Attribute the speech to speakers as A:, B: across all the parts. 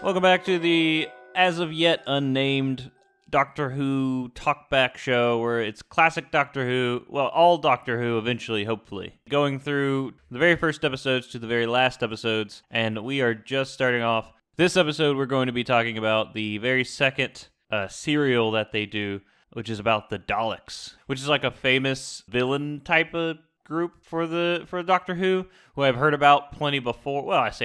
A: Welcome back to the as of yet unnamed Doctor Who talkback show where it's classic Doctor Who, well, all Doctor Who eventually, hopefully. Going through the very first episodes to the very last episodes, and we are just starting off. This episode, we're going to be talking about the very second serial that they do, which is about the Daleks, which is like a famous villain type of group for Doctor Who I've heard about plenty before. Well, I've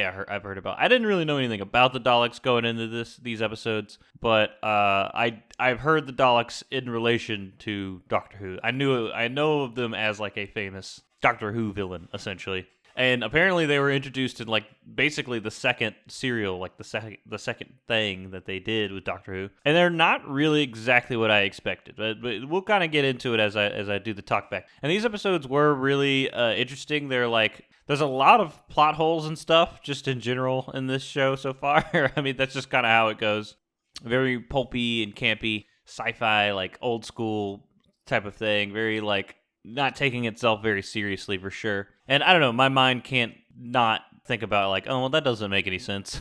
A: heard about. I didn't really know anything about the Daleks going into these episodes, but I've heard the Daleks in relation to Doctor Who. I know of them as like a famous Doctor Who villain essentially. And apparently they were introduced in like basically the second serial, like the second thing that they did with Doctor Who. And they're not really exactly what I expected, but we'll kind of get into it as I do the talk back. And these episodes were really interesting. They're like, there's a lot of plot holes and stuff just in general in this show so far. I mean, that's just kind of how it goes. Very pulpy and campy, sci-fi, like old school type of thing. Very like not taking itself very seriously for sure. And I don't know, my mind can't not think about like, oh, well, that doesn't make any sense.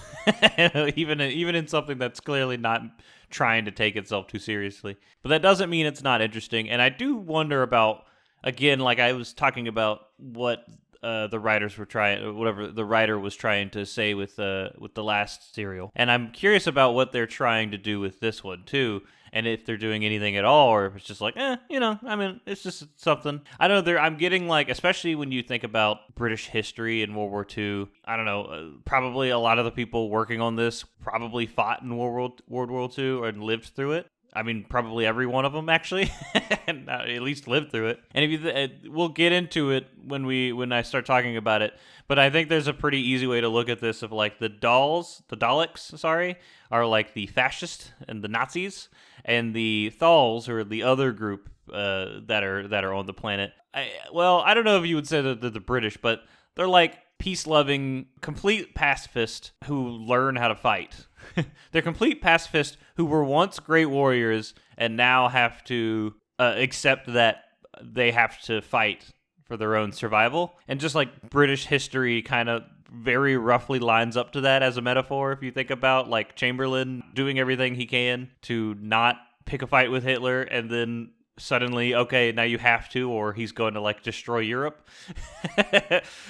A: even in something that's clearly not trying to take itself too seriously. But that doesn't mean it's not interesting. And I do wonder about, again, like I was talking about what the writers were trying, whatever the writer was trying to say with the last serial. And I'm curious about what they're trying to do with this one too. And if they're doing anything at all, or if it's just like, I mean, it's just something. I don't know, I'm getting like, especially when you think about British history in World War II, I don't know, probably a lot of the people working on this probably fought in World War II and lived through it. I mean, probably every one of them actually, and at least lived through it. And if we'll get into it when I start talking about it. But I think there's a pretty easy way to look at this of like the Daleks, are like the fascist and the Nazis, and the Thals are the other group that are on the planet. I don't know if you would say that they're the British, but they're like peace-loving, complete pacifists who learn how to fight. They're complete pacifists who were once great warriors and now have to accept that they have to fight for their own survival. And just like British history kind of very roughly lines up to that as a metaphor. If you think about like Chamberlain doing everything he can to not pick a fight with Hitler and then suddenly, okay, now you have to, or he's going to like destroy Europe.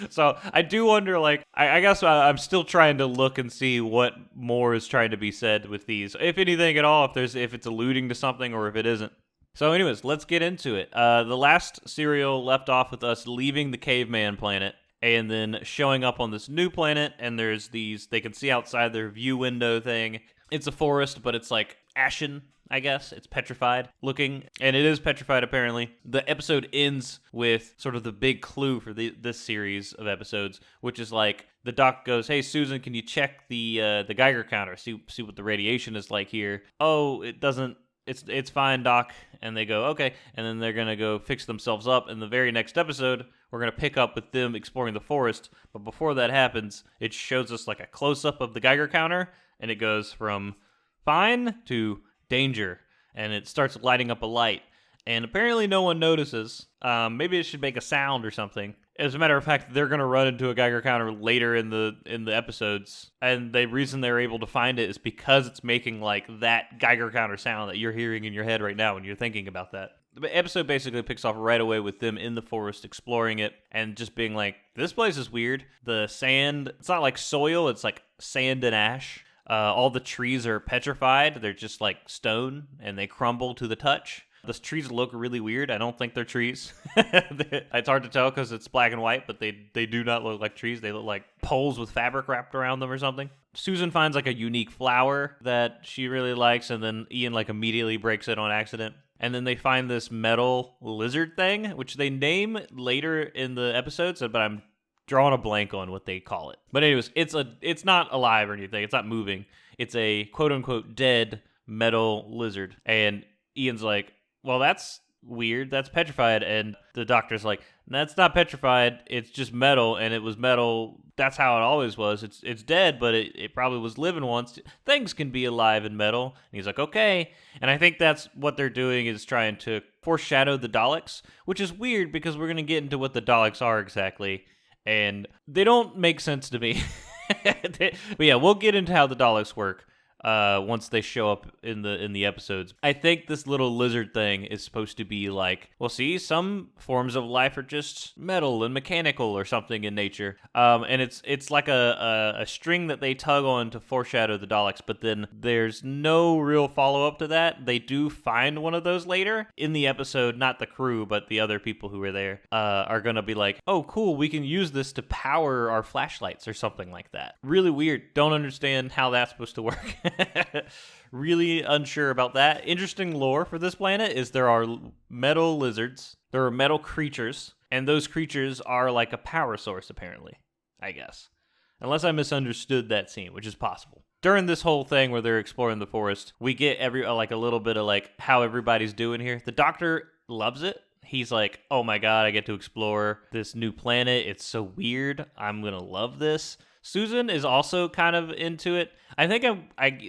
A: So I do wonder, like, I guess I'm still trying to look and see what more is trying to be said with these, if anything at all, if it's alluding to something or if it isn't. So anyways, let's get into it. The last serial left off with us leaving the caveman planet and then showing up on this new planet, and there's they can see outside their view window thing. It's a forest, but it's like ashen, I guess. It's petrified looking, and it is petrified apparently. The episode ends with sort of the big clue for this series of episodes, which is like the doc goes, "Hey Susan, can you check the Geiger counter? See what the radiation is like here." "Oh, it doesn't. It's fine, Doc." And they go, "Okay." And then they're gonna go fix themselves up. In the very next episode, we're gonna pick up with them exploring the forest. But before that happens, it shows us like a close up of the Geiger counter, and it goes from fine to danger, and it starts lighting up a light, and apparently no one notices. Maybe it should make a sound or something. As a matter of fact, they're going to run into a Geiger counter later in the episodes, and the reason they're able to find it is because it's making like that Geiger counter sound that you're hearing in your head right now when you're thinking about that. The episode basically picks off right away with them in the forest exploring it and just being like, this place is weird. The sand, it's not like soil, it's like sand and ash. All the trees are petrified. They're just like stone, and they crumble to the touch. The trees look really weird. I don't think they're trees. It's hard to tell because it's black and white, but they do not look like trees. They look like poles with fabric wrapped around them or something. Susan finds like a unique flower that she really likes, and then Ian like immediately breaks it on accident. And then they find this metal lizard thing, which they name later in the episodes, but I'm drawing a blank on what they call it. But anyways, it's not alive or anything. It's not moving. It's a quote-unquote dead metal lizard. And Ian's like, well, that's weird. That's petrified. And the doctor's like, that's not petrified. It's just metal, and it was metal. That's how it always was. It's dead, but it probably was living once. Things can be alive in metal. And he's like, okay. And I think that's what they're doing, is trying to foreshadow the Daleks, which is weird because we're going to get into what the Daleks are exactly. And they don't make sense to me. But yeah, we'll get into how the Daleks work once they show up in the episodes. I think this little lizard thing is supposed to be like, well, see, some forms of life are just metal and mechanical or something in nature. And it's like a string that they tug on to foreshadow the Daleks, but then there's no real follow-up to that. They do find one of those later in the episode. Not the crew, but the other people who were there are gonna be like, oh, cool, we can use this to power our flashlights or something like that. Really weird. Don't understand how that's supposed to work. Really unsure about that. Interesting lore for this planet is there are metal lizards, there are metal creatures, and those creatures are like a power source, apparently, I guess. Unless I misunderstood that scene, which is possible. During this whole thing where they're exploring the forest, we get a little bit of like how everybody's doing here. The Doctor loves it. He's like, oh my god, I get to explore this new planet. It's so weird. I'm gonna love this. Susan is also kind of into it. I think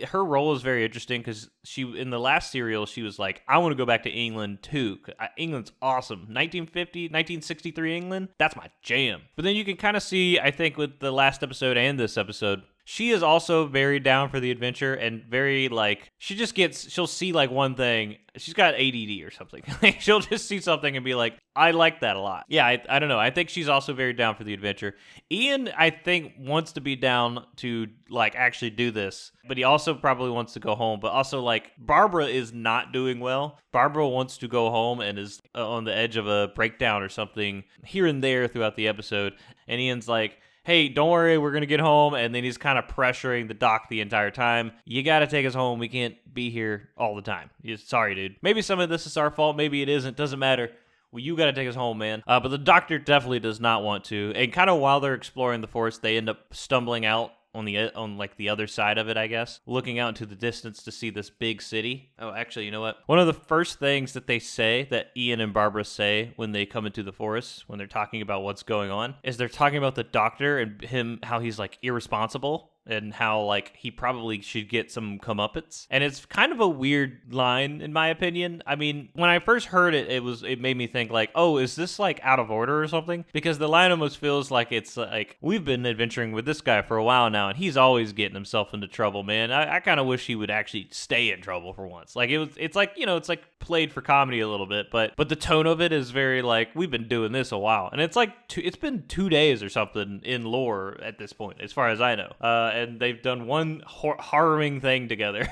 A: her role is very interesting because she, in the last serial, she was like, I want to go back to England too. England's awesome. 1963 England, that's my jam. But then you can kind of see, I think with the last episode and this episode, she is also very down for the adventure and very like, she'll see like one thing. She's got ADD or something. She'll just see something and be like, I like that a lot. Yeah, I don't know. I think she's also very down for the adventure. Ian, I think, wants to be down to like actually do this, but he also probably wants to go home. But also like Barbara is not doing well. Barbara wants to go home and is on the edge of a breakdown or something here and there throughout the episode. And Ian's like, hey, don't worry, we're going to get home. And then he's kind of pressuring the doc the entire time. You got to take us home. We can't be here all the time. Sorry, dude. Maybe some of this is our fault. Maybe it isn't. Doesn't matter. Well, you got to take us home, man. But the Doctor definitely does not want to. And kind of while they're exploring the forest, they end up stumbling out on like the other side of it, I guess, looking out into the distance to see this big city. Oh, actually, you know what? One of the first things that they say, that Ian and Barbara say when they come into the forest, when they're talking about what's going on, is they're talking about the Doctor and him, how he's like irresponsible and how like he probably should get some comeuppance. And it's kind of a weird line in my opinion. I mean, when I first heard it, it made me think like, oh, is this like out of order or something? Because the line almost feels like it's like, we've been adventuring with this guy for a while now and he's always getting himself into trouble, man. I kind of wish he would actually stay in trouble for once. Like it's like, you know, it's like played for comedy a little bit, but the tone of it is very like, we've been doing this a while. And it's like, it's been 2 days or something in lore at this point, as far as I know. And they've done one harrowing thing together.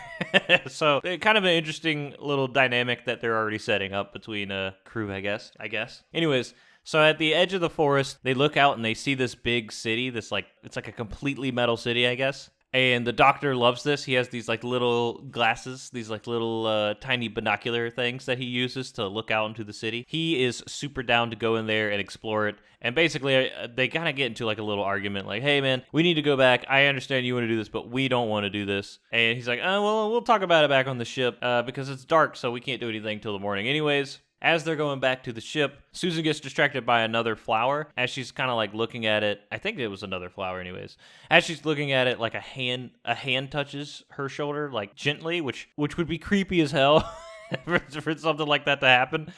A: So kind of an interesting little dynamic that they're already setting up between crew, I guess. Anyways, so at the edge of the forest, they look out and they see this big city, this like, it's like a completely metal city, I guess. And the Doctor loves this. He has these like little glasses, these like little tiny binocular things that he uses to look out into the city. He is super down to go in there and explore it. And basically, they kind of get into like a little argument like, hey man, we need to go back. I understand you want to do this, but we don't want to do this. And he's like, oh, well, we'll talk about it back on the ship because it's dark, so we can't do anything till the morning anyways. As they're going back to the ship, Susan gets distracted by another flower. As she's kind of like looking at it, I think it was another flower anyways. As she's looking at it, like a hand touches her shoulder, like gently, which would be creepy as hell for something like that to happen.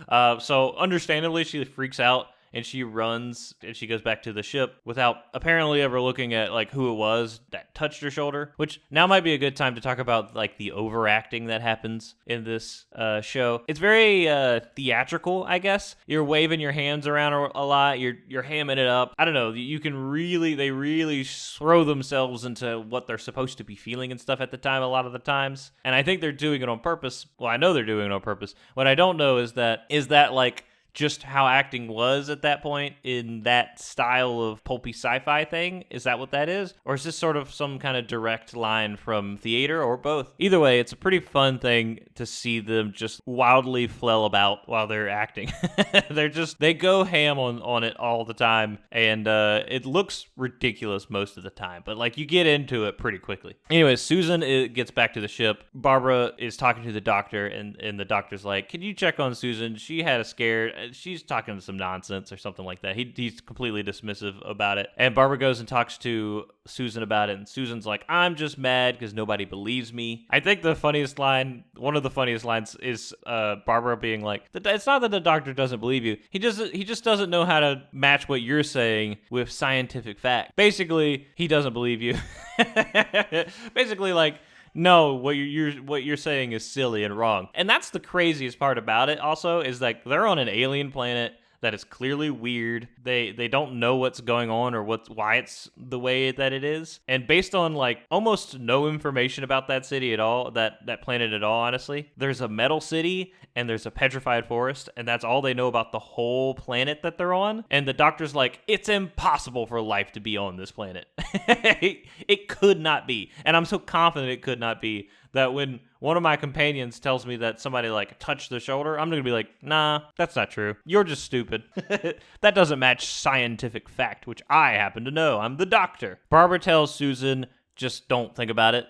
A: So understandably, she freaks out. And she runs and she goes back to the ship without apparently ever looking at like who it was that touched her shoulder, which now might be a good time to talk about like the overacting that happens in this show. It's very theatrical, I guess. You're waving your hands around a lot. You're hamming it up. I don't know. They really throw themselves into what they're supposed to be feeling and stuff at the time a lot of the times. And I think they're doing it on purpose. Well, I know they're doing it on purpose. What I don't know is that like just how acting was at that point in that style of pulpy sci-fi thing? Is that what that is? Or is this sort of some kind of direct line from theater or both? Either way, it's a pretty fun thing to see them just wildly flail about while they're acting. They go ham on it all the time, and it looks ridiculous most of the time, but like you get into it pretty quickly. Anyways, Susan gets back to the ship. Barbara is talking to the Doctor, and the Doctor's like, can you check on Susan? She had a scare. she's talking some nonsense or something like that. He's completely dismissive about it. And Barbara goes and talks to Susan about it, and Susan's like, I'm just mad because nobody believes me. I think one of the funniest lines is Barbara being like, it's not that the doctor doesn't believe you. He just doesn't know how to match what you're saying with scientific fact. Basically, he doesn't believe you. Basically, like, no, what you're saying is silly and wrong. And that's the craziest part about it also, is like they're on an alien planet that is clearly weird. They don't know what's going on or why it's the way that it is. And based on like almost no information about that city at all, that planet at all, honestly, there's a metal city and there's a petrified forest, and that's all they know about the whole planet that they're on. And the doctor's like, it's impossible for life to be on this planet. It could not be. And I'm so confident it could not be that when one of my companions tells me that somebody like touched their shoulder, I'm going to be like, nah, that's not true. You're just stupid. That doesn't match scientific fact, which I happen to know. I'm the doctor. Barbara tells Susan, just don't think about it.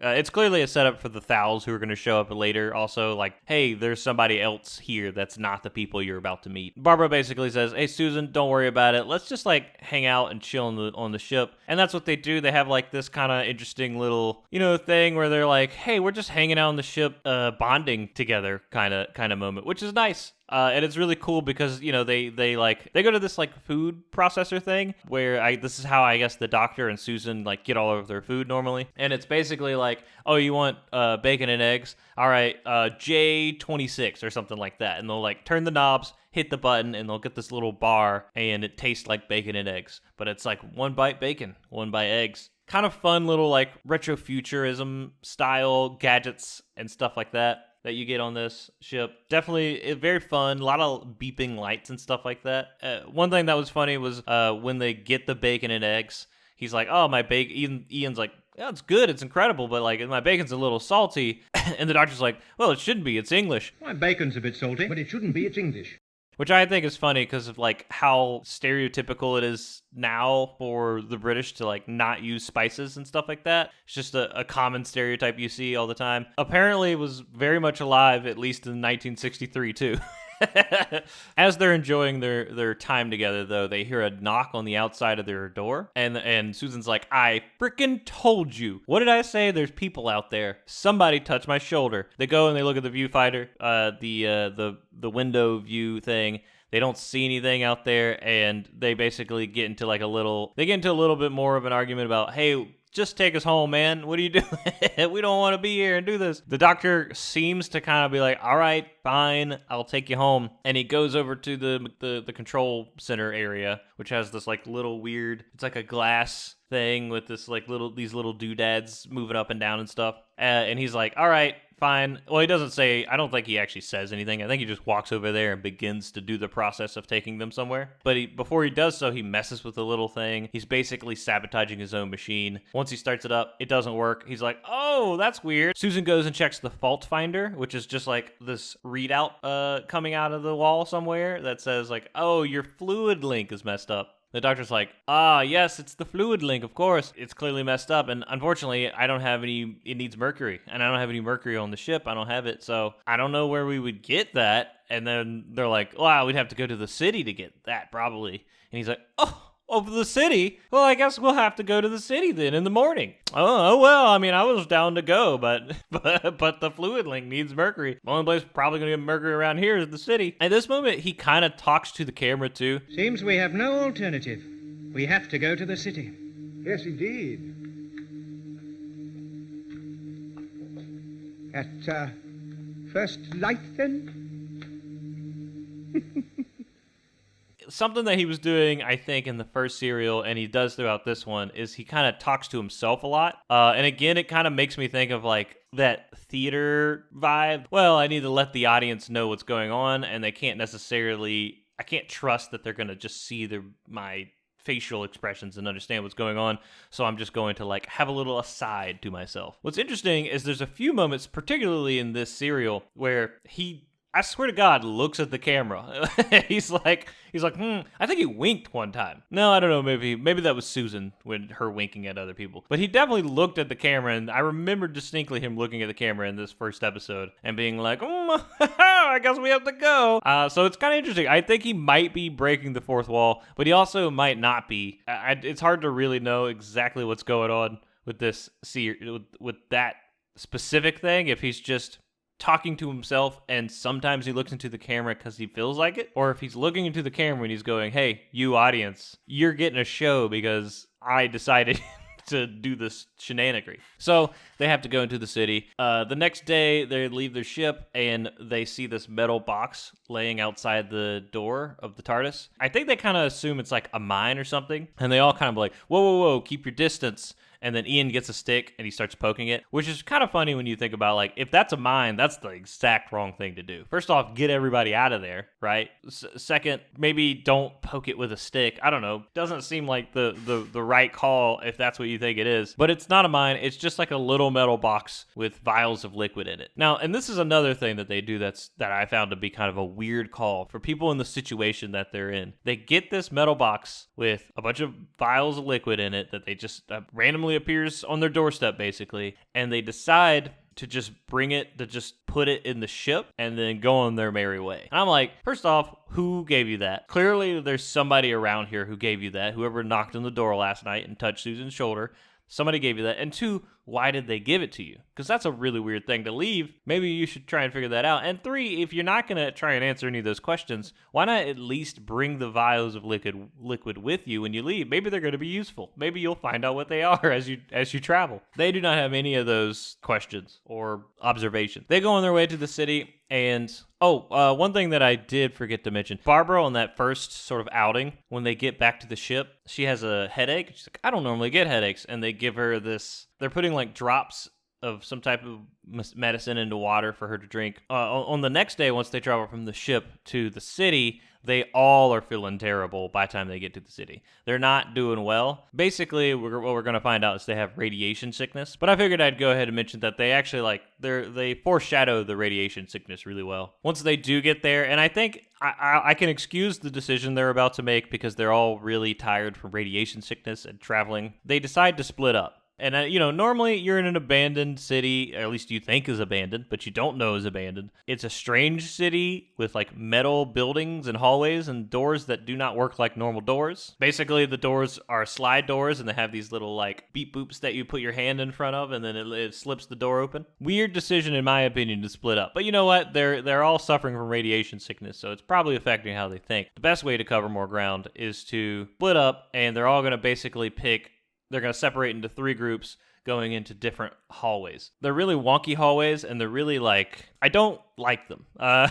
A: It's clearly a setup for the Thals who are going to show up later. Also, like, hey, there's somebody else here that's not the people you're about to meet. Barbara basically says, hey, Susan, don't worry about it. Let's just like hang out and chill on the ship. And that's what they do. They have like this kind of interesting little, thing where they're like, hey, we're just hanging out on the ship, bonding together kind of moment, which is nice. And it's really cool because, they go to this like food processor thing where this is how I guess the doctor and Susan like get all of their food normally. And it's basically like, oh, you want bacon and eggs? All right, J26 or something like that. And they'll like turn the knobs, hit the button, and they'll get this little bar and it tastes like bacon and eggs. But it's like 1 bite bacon, 1 bite eggs. Kind of fun little like retrofuturism style gadgets and stuff like that you get on this ship. Definitely very fun. A lot of beeping lights and stuff like that. One thing that was funny was when they get the bacon and eggs, he's like, oh, my bacon. Ian's like, yeah, it's good. It's incredible. But like my bacon's a little salty. And the doctor's like, well, it shouldn't be. It's English.
B: My bacon's a bit salty, but it shouldn't be. It's English.
A: Which I think is funny because of like how stereotypical it is now for the British to like not use spices and stuff like that. It's just a common stereotype you see all the time. Apparently it was very much alive, at least in 1963 too. As they're enjoying their time together, though, they hear a knock on the outside of their door, and Susan's like, I freaking told you. What did I say? There's people out there. Somebody touched my shoulder. They go and they look at the viewfinder, the window view thing. They don't see anything out there, and they basically get into a little bit more of an argument about, hey, just take us home, man. What are you doing? We don't want to be here and do this. The doctor seems to kind of be like, all right, fine, I'll take you home. And he goes over to the control center area, which has this like little weird, it's like a glass thing with this like these little doodads moving up and down and stuff. And he's like, all right, fine. Well, he doesn't say, I don't think he actually says anything. I think he just walks over there and begins to do the process of taking them somewhere. But before he does so, he messes with the little thing. He's basically sabotaging his own machine. Once he starts it up, it doesn't work. He's like, oh, that's weird. Susan goes and checks the fault finder, which is just like this readout coming out of the wall somewhere that says like, oh, your fluid link is messed up. The doctor's like, yes, it's the fluid link, of course. It's clearly messed up, and unfortunately, I don't have any, it needs mercury, and I don't have any mercury on the ship. I don't have it, so I don't know where we would get that. And then they're like, wow, we'd have to go to the city to get that, probably. And he's like, over the city? Well, I guess we'll have to go to the city then in the morning. Oh well, I mean, I was down to go, but the fluid link needs mercury. The only place probably going to get mercury around here is the city. At this moment, he kind of talks to the camera, too.
B: Seems we have no alternative. We have to go to the city.
C: Yes, indeed.
B: At first light, then?
A: Something that he was doing, I think, in the first serial, and he does throughout this one, is he kind of talks to himself a lot. And again, it kind of makes me think of like that theater vibe. Well, I need to let the audience know what's going on, and they can't necessarily, I can't trust that they're going to just see my facial expressions and understand what's going on. So I'm just going to like have a little aside to myself. What's interesting is there's a few moments, particularly in this serial, where he, I swear to God, looks at the camera. He's like, I think he winked one time. No, I don't know, maybe that was Susan when her winking at other people. But he definitely looked at the camera, and I remember distinctly him looking at the camera in this first episode and being like, I guess we have to go. So it's kind of interesting. I think he might be breaking the fourth wall, but he also might not be. It's hard to really know exactly what's going on with this with that specific thing. If he's just talking to himself and sometimes he looks into the camera because he feels like it, or if he's looking into the camera and he's going, hey, you audience, you're getting a show because I decided to do this shenanigery. So they have to go into the city. The next day, they leave their ship and they see this metal box laying outside the door of the TARDIS. I think they kind of assume it's like a mine or something, and they all kind of like, whoa, keep your distance. And then Ian gets a stick and he starts poking it, which is kind of funny when you think about, like, if that's a mine, that's the exact wrong thing to do. First off, get everybody out of there, right? Second, maybe don't poke it with a stick. I don't know. Doesn't seem like the right call if that's what you think it is. But it's not a mine. It's just like a little metal box with vials of liquid in it. Now, and this is another thing that they do that I found to be kind of a weird call for people in the situation that they're in. They get this metal box with a bunch of vials of liquid in it that they just randomly appears on their doorstep, basically, and they decide to just put it in the ship and then go on their merry way. And I'm like, first off, who gave you that? Clearly there's somebody around here who gave you that. Whoever knocked on the door last night and touched Susan's shoulder, somebody gave you that. And two, why did they give it to you? Because that's a really weird thing to leave. Maybe you should try and figure that out. And three, if you're not going to try and answer any of those questions, why not at least bring the vials of liquid with you when you leave? Maybe they're going to be useful. Maybe you'll find out what they are as you travel. They do not have any of those questions or observations. They go on their way to the city. And, one thing that I did forget to mention, Barbara on that first sort of outing, when they get back to the ship, she has a headache. She's like, I don't normally get headaches. And they give her this, they're putting like drops of some type of medicine into water for her to drink. On the next day, once they travel from the ship to the city, they all are feeling terrible by the time they get to the city. They're not doing well. Basically, what we're going to find out is they have radiation sickness. But I figured I'd go ahead and mention that they actually they foreshadow the radiation sickness really well. Once they do get there, and I think I can excuse the decision they're about to make because they're all really tired from radiation sickness and traveling. They decide to split up. And, normally you're in an abandoned city, or at least you think is abandoned, but you don't know is abandoned. It's a strange city with, like, metal buildings and hallways and doors that do not work like normal doors. Basically, the doors are slide doors, and they have these little, like, beep boops that you put your hand in front of, and then it slips the door open. Weird decision, in my opinion, to split up. But you know what? They're all suffering from radiation sickness, so it's probably affecting how they think. The best way to cover more ground is to split up, and they're all going to basically they're going to separate into three groups going into different hallways. They're really wonky hallways, and they're really I don't like them. I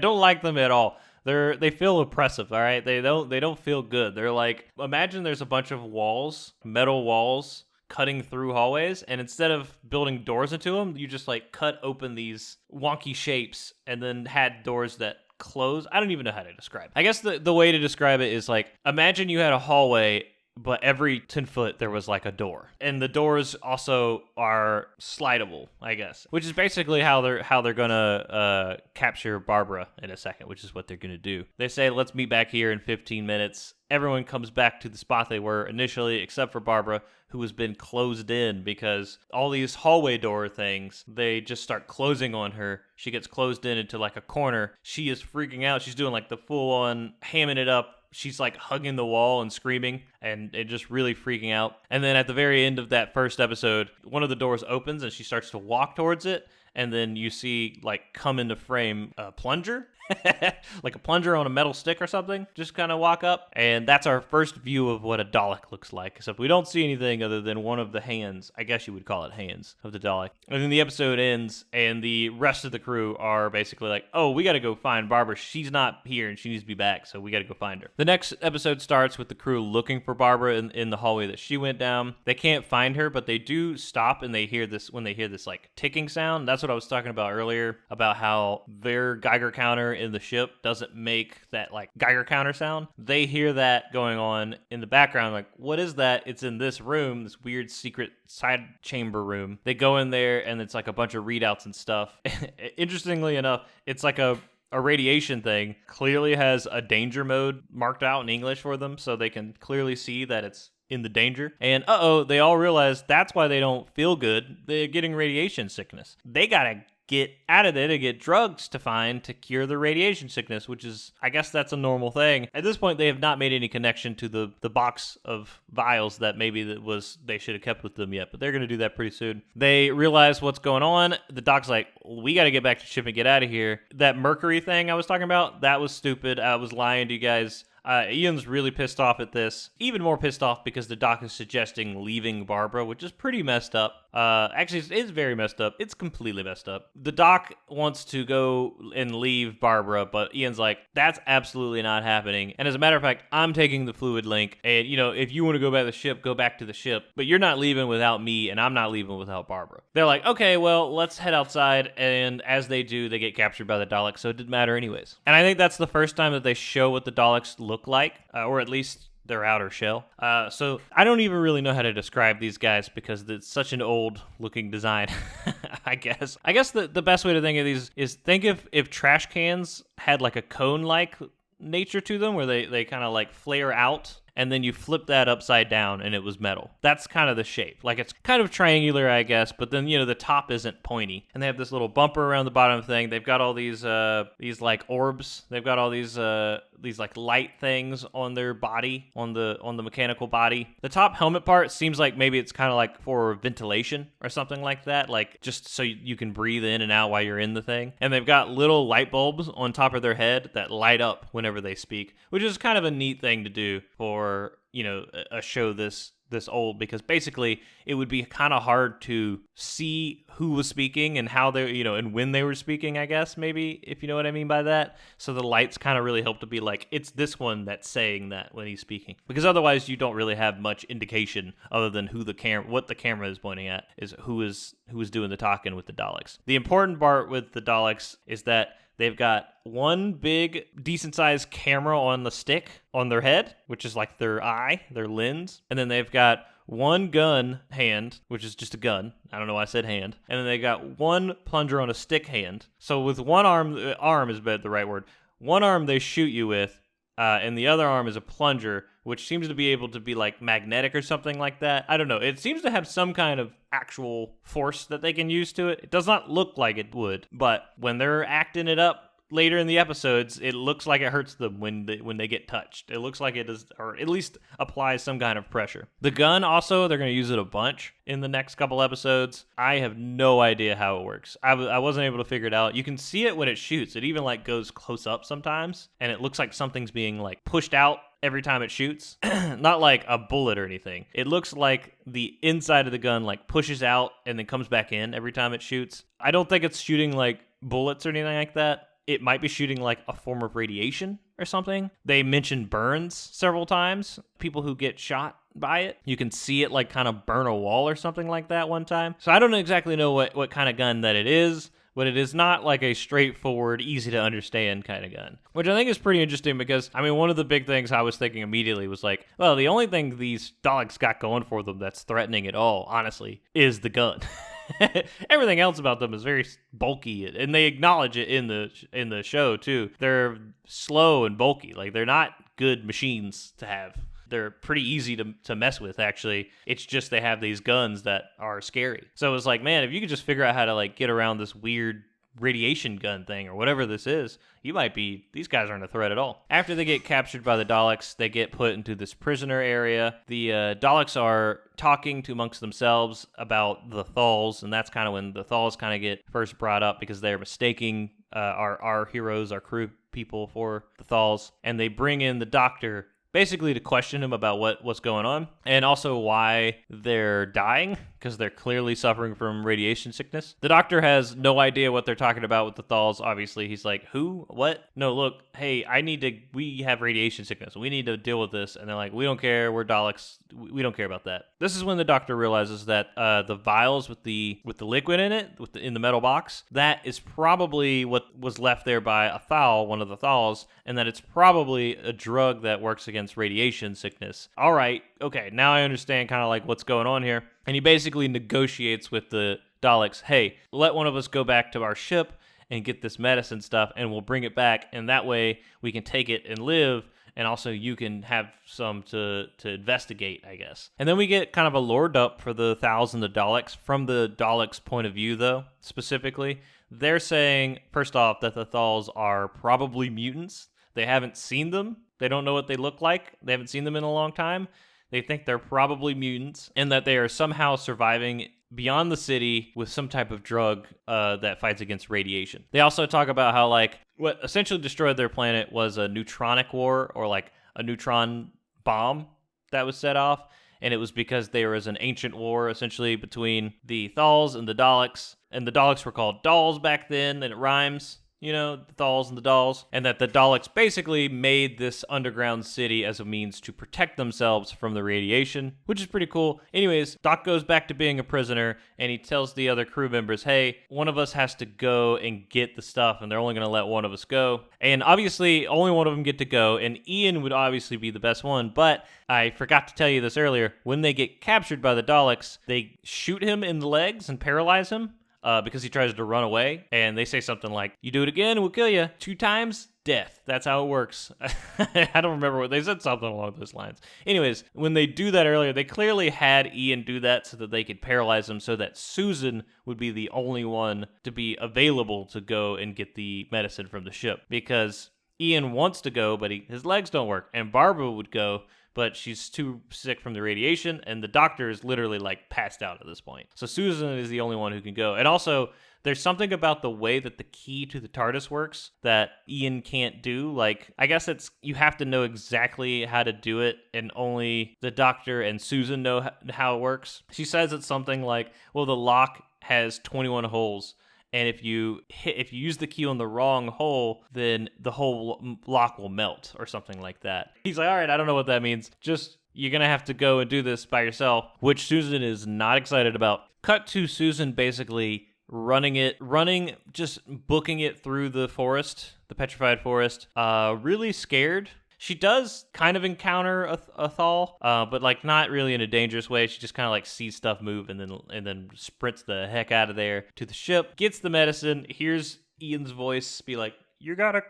A: don't like them at all. They feel oppressive, all right? They don't feel good. They're like, imagine there's a bunch of walls, metal walls, cutting through hallways, and instead of building doors into them, you just cut open these wonky shapes and then had doors that close. I don't even know how to describe it. I guess the way to describe it is imagine you had a hallway, but every 10 foot there was a door, and the doors also are slidable, I guess, which is basically how they're gonna capture Barbara in a second, which is what they're gonna do. They say, let's meet back here in 15 minutes. Everyone comes back to the spot they were initially, except for Barbara, who has been closed in because all these hallway door things, they just start closing on her. She gets closed in into a corner. She is freaking out. She's doing the full on hamming it up. She's hugging the wall and screaming and just really freaking out. And then at the very end of that first episode, one of the doors opens and she starts to walk towards it. And then you see come into frame a plunger, like a plunger on a metal stick or something, just kind of walk up. And that's our first view of what a Dalek looks like. Except we don't see anything other than one of the hands, I guess you would call it hands, of the Dalek. And then the episode ends and the rest of the crew are basically oh, we got to go find Barbara. She's not here and she needs to be back, so we got to go find her. The next episode starts with the crew looking for Barbara in the hallway that she went down. They can't find her, but they do stop and they hear this ticking sound. That's what I was talking about earlier, about how their Geiger counter in the ship doesn't make that Geiger counter sound. They hear that going on in the background, what is that? It's in this room, this weird secret side chamber room. They go in there and it's a bunch of readouts and stuff. Interestingly enough, it's a radiation thing. Clearly has a danger mode marked out in English for them, so they can clearly see that it's in the danger. And they all realize that's why they don't feel good. They're getting radiation sickness. They gotta get out of there to get drugs to find to cure the radiation sickness, which is, I guess that's a normal thing. At this point, they have not made any connection to the box of vials that maybe they should have kept with them yet, but they're going to do that pretty soon. They realize what's going on. The doc's like, we got to get back to ship and get out of here. That mercury thing I was talking about, that was stupid. I was lying to you guys. Ian's really pissed off at this. Even more pissed off because the doc is suggesting leaving Barbara, which is pretty messed up. Actually, it's very messed up. It's completely messed up. The doc wants to go and leave Barbara, but Ian's like, that's absolutely not happening. And as a matter of fact, I'm taking the fluid link. And, if you want to go back to the ship, go back to the ship. But you're not leaving without me, and I'm not leaving without Barbara. They're like, okay, well, let's head outside. And as they do, they get captured by the Daleks, so it didn't matter anyways. And I think that's the first time that they show what the Daleks look like, or at least their outer shell. So I don't even really know how to describe these guys because it's such an old looking design. I guess the best way to think of these is think if trash cans had like a cone like nature to them where they kind of like flare out, and then you flip that upside down and it was metal. That's kind of the shape. Like it's kind of triangular, I guess, but then, the top isn't pointy. And they have this little bumper around the bottom thing. They've got all these like orbs. They've got all these like light things on their body, on the mechanical body. The top helmet part seems like maybe it's kind of like for ventilation or something like that, like just so you can breathe in and out while you're in the thing. And they've got little light bulbs on top of their head that light up whenever they speak, which is kind of a neat thing to do for a show this old, because basically it would be kind of hard to see who was speaking and how they and when they were speaking, I guess, maybe, if you know what I mean by that. So the lights kind of really help to be like, it's this one that's saying that when he's speaking, because otherwise you don't really have much indication other than what the camera is pointing at is who is doing the talking with the Daleks. The important part with the Daleks is that they've got one big, decent-sized camera on the stick on their head, which is like their eye, their lens. And then they've got one gun hand, which is just a gun. I don't know why I said hand. And then they got one plunger on a stick hand. So with one arm is the right word. One arm they shoot you with, and the other arm is a plunger, which seems to be able to be like magnetic or something like that. I don't know. It seems to have some kind of actual force that they can use to it. It does not look like it would, but when they're acting it up later in the episodes, it looks like it hurts them when they get touched. It looks like it does, or at least applies some kind of pressure. The gun also, they're going to use it a bunch in the next couple episodes. I have no idea how it works. I wasn't able to figure it out. You can see it when it shoots. It even like goes close up sometimes, and it looks like something's being like pushed out every time it shoots. Not like a bullet or anything. It looks like the inside of the gun like pushes out and then comes back in every time it shoots. I don't think it's shooting like bullets or anything like that. It might be shooting like a form of radiation or something. They mention burns several times. People who get shot by it, you can see it like kind of burn a wall or something like that one time. So I don't exactly know what kind of gun that it is, but it is not like a straightforward, easy to understand kind of gun, which I think is pretty interesting because, I mean, one of the big things I was thinking immediately was like, well, the only thing these Daleks got going for them that's threatening at all, honestly, is the gun. Everything else about them is very bulky, and they acknowledge it in the show too. They're slow and bulky. Like, they're not good machines to have. They're pretty easy to mess with, actually. It's just they have these guns that are scary. So it's like, man, if you could just figure out how to like get around this weird radiation gun thing or whatever this is, these guys aren't a threat at all. After they get captured by the Daleks, they get put into this prisoner area. The Daleks are talking to amongst themselves about the Thals, and that's kind of when the Thals kind of get first brought up because they're mistaking our heroes, our crew people for the Thals, and they bring in the Doctor basically to question him about what's going on and also why they're dying, because they're clearly suffering from radiation sickness. The Doctor has no idea what they're talking about with the Thals, obviously. He's like, who? What? No, look, hey, we have radiation sickness. We need to deal with this. And they're like, we don't care. We're Daleks. We don't care about that. This is when the Doctor realizes that the vials with the liquid in it, in the metal box, that is probably what was left there by a Thal, one of the Thals, and that it's probably a drug that works against radiation sickness. All right, okay, now I understand kind of like what's going on here. And he basically negotiates with the Daleks, hey, let one of us go back to our ship and get this medicine stuff, and we'll bring it back, and that way we can take it and live, and also you can have some to investigate, I guess. And then we get kind of a lord up for the Thals and the Daleks, from the Daleks' point of view, though, specifically. They're saying, first off, that the Thals are probably mutants. They haven't seen them. They don't know what they look like. They haven't seen them in a long time. They think they're probably mutants and that they are somehow surviving beyond the city with some type of drug that fights against radiation. They also talk about how, like, what essentially destroyed their planet was a neutronic war, or like a neutron bomb that was set off. And it was because there was an ancient war, essentially, between the Thals and the Daleks. And the Daleks were called dolls back then, and it rhymes. You know, the Thals and the dolls, and that the Daleks basically made this underground city as a means to protect themselves from the radiation, which is pretty cool. Anyways, Doc goes back to being a prisoner, and he tells the other crew members, hey, one of us has to go and get the stuff, and they're only going to let one of us go. And obviously, only one of them get to go, and Ian would obviously be the best one, but I forgot to tell you this earlier. When they get captured by the Daleks, they shoot him in the legs and paralyze him. Because he tries to run away, and they say something like, you do it again, we'll kill you. 2 times, death. That's how it works. I don't remember what they said, something along those lines. Anyways, when they do that earlier, they clearly had Ian do that so that they could paralyze him, so that Susan would be the only one to be available to go and get the medicine from the ship. Because Ian wants to go, but his legs don't work, and Barbara would go, but she's too sick from the radiation, and the doctor is literally, like, passed out at this point. So Susan is the only one who can go. And also, there's something about the way that the key to the TARDIS works that Ian can't do. Like, I guess you have to know exactly how to do it, and only the doctor and Susan know how it works. She says it's something like, well, the lock has 21 holes. And if you use the key on the wrong hole, then the whole lock will melt or something like that. He's like, all right, I don't know what that means. Just, you're going to have to go and do this by yourself, which Susan is not excited about. Cut to Susan basically just booking it through the forest, the petrified forest, really scared. She does kind of encounter a Thal, but like not really in a dangerous way. She just kind of like sees stuff move and then sprints the heck out of there to the ship, gets the medicine, hears Ian's voice be like, you gotta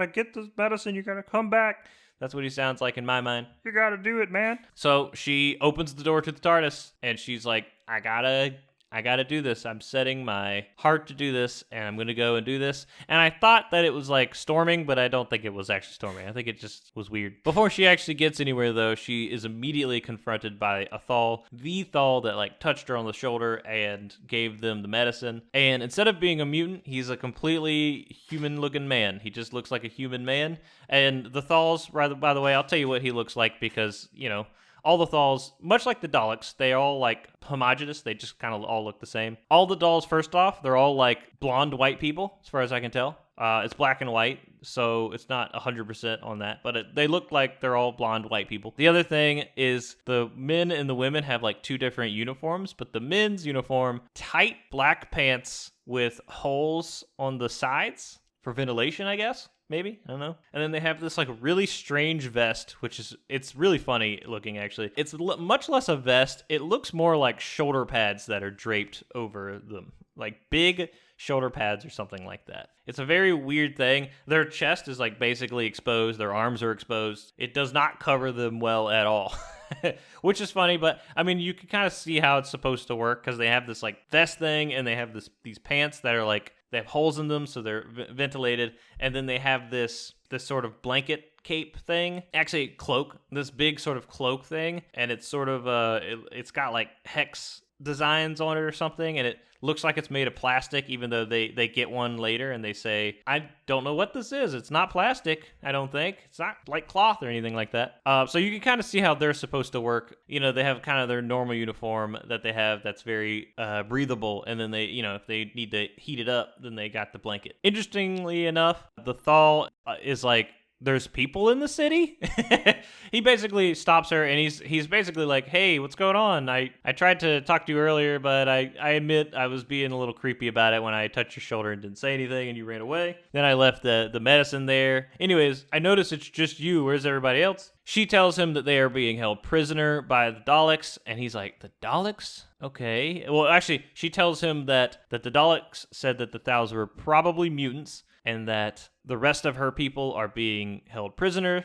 A: get this medicine, you gotta come back. That's what he sounds like in my mind. You gotta do it, man. So she opens the door to the TARDIS, and she's like, I gotta do this. I'm setting my heart to do this, and I'm gonna go and do this. And I thought that it was like storming, but I don't think it was actually storming. I think it just was weird. Before she actually gets anywhere, though, she is immediately confronted by a Thal, the Thal that like touched her on the shoulder and gave them the medicine. And instead of being a mutant, he's a completely human-looking man. He just looks like a human man. And the Thals, by the way, I'll tell you what he looks like because, you know, all the Thals, much like the Daleks, they all like homogenous. They just kind of all look the same. All the dolls, first off, they're all like blonde white people, as far as I can tell. It's black and white, so it's not 100% on that, but they look like they're all blonde white people. The other thing is the men and the women have like 2 different uniforms, but the men's uniform, tight black pants with holes on the sides for ventilation, I guess. Maybe, I don't know. And then they have this like really strange vest, it's really funny looking actually. It's much less a vest. It looks more like shoulder pads that are draped over them, like big shoulder pads or something like that. It's a very weird thing. Their chest is like basically exposed. Their arms are exposed. It does not cover them well at all. Which is funny, but I mean, you can kind of see how it's supposed to work because they have this like vest thing and they have these pants that are like, they have holes in them, so they're ventilated, and then they have this sort of blanket cape thing, actually cloak, this big sort of cloak thing, and it's sort of it's got like hex designs on it or something, and it looks like it's made of plastic, even though they get one later and they say, I don't know what this is. It's not plastic, I don't think. It's not like cloth or anything like that. So you can kind of see how they're supposed to work. You know, they have kind of their normal uniform that they have that's very breathable, and then they, you know, if they need to heat it up, then they got the blanket. Interestingly enough, the Thal is like, there's people in the city. He basically stops her and he's basically like, hey, what's going on? I tried to talk to you earlier, but I admit I was being a little creepy about it when I touched your shoulder and didn't say anything and you ran away. Then I left the medicine there. Anyways, I noticed it's just you. Where's everybody else? She tells him that they are being held prisoner by the Daleks, and he's like, the Daleks? Okay. Well, actually, she tells him that the Daleks said that the Thals were probably mutants, and that the rest of her people are being held prisoner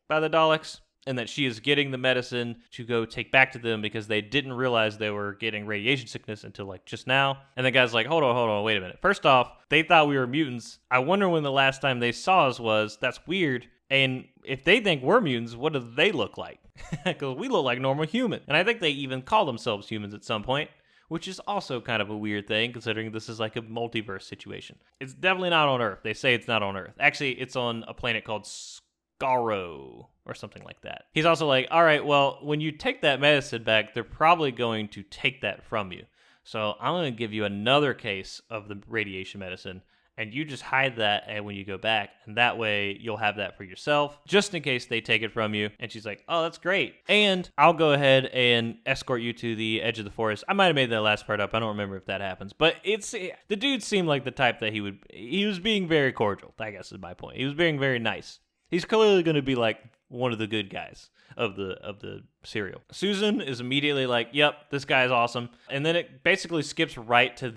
A: by the Daleks. and that she is getting the medicine to go take back to them because they didn't realize they were getting radiation sickness until like just now. And the guy's like, hold on, wait a minute. First off, they thought we were mutants. I wonder when the last time they saw us was. That's weird. And if they think we're mutants, what do they look like? Because we look like normal humans. And I think they even call themselves humans at some point, which is also kind of a weird thing considering this is like a multiverse situation. It's definitely not on Earth. They say it's not on Earth. Actually, it's on a planet called Skaro or something like that. He's also like, all right, well, when you take that medicine back, they're probably going to take that from you. So I'm going to give you another case of the radiation medicine, and you just hide that and when you go back, and that way you'll have that for yourself, just in case they take it from you. And she's like, oh, that's great. And I'll go ahead and escort you to the edge of the forest. I might have made that last part up. I don't remember if that happens. But the dude seemed like the type that he was being very cordial, I guess is my point. He was being very nice. He's clearly going to be like one of the good guys of the serial. Susan is immediately like, yep, this guy is awesome. And then it basically skips right to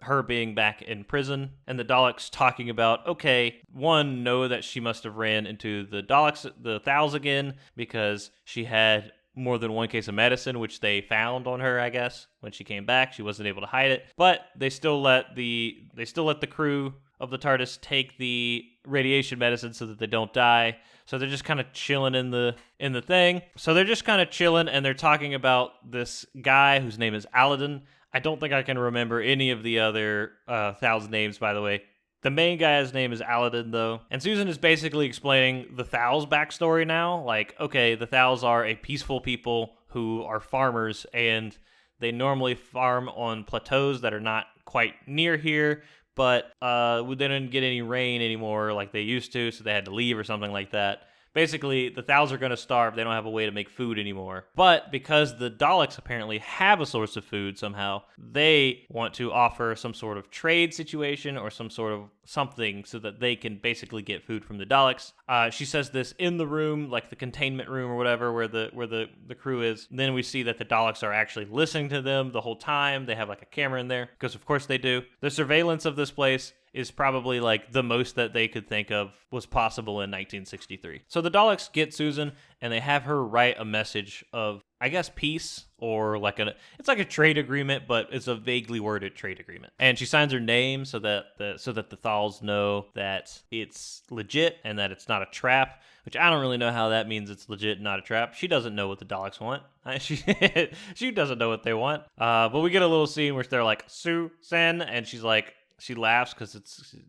A: her being back in prison, and the Daleks talking about, okay, one, know that she must have ran into the Daleks, the Thals again, because she had more than one case of medicine, which they found on her, I guess. When she came back, she wasn't able to hide it. But they still let the crew of the TARDIS take the radiation medicine so that they don't die. So they're just kind of chilling in the thing. So they're just kind of chilling, and they're talking about this guy whose name is Aladdin. I don't think I can remember any of the other Thals names, by the way. The main guy's name is Aladdin, though. And Susan is basically explaining the Thals backstory now. Like, okay, the Thals are a peaceful people who are farmers, and they normally farm on plateaus that are not quite near here, but they didn't get any rain anymore like they used to, so they had to leave or something like that. Basically, the Thals are going to starve. They don't have a way to make food anymore. But because the Daleks apparently have a source of food somehow, they want to offer some sort of trade situation or some sort of something so that they can basically get food from the Daleks. She says this in the room, like the containment room or whatever, where the crew is. And then we see that the Daleks are actually listening to them the whole time. They have like a camera in there, because of course they do. The surveillance of this place is probably like the most that they could think of was possible in 1963. So the Daleks get Susan, and they have her write a message of, I guess, peace, or like it's like a trade agreement, but it's a vaguely worded trade agreement. And she signs her name so that the Thals know that it's legit and that it's not a trap, which I don't really know how that means it's legit and not a trap. She doesn't know what the Daleks want. She doesn't know what they want. But we get a little scene where they're like, Susan, and she's like, she laughs because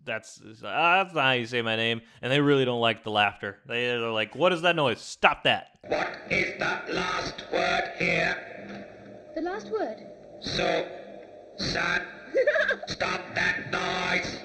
A: that's not how you say my name, and they really don't like the laughter. They're like, what is that noise? Stop that.
C: What is the last word here?
D: The last word?
C: So, son, stop that noise.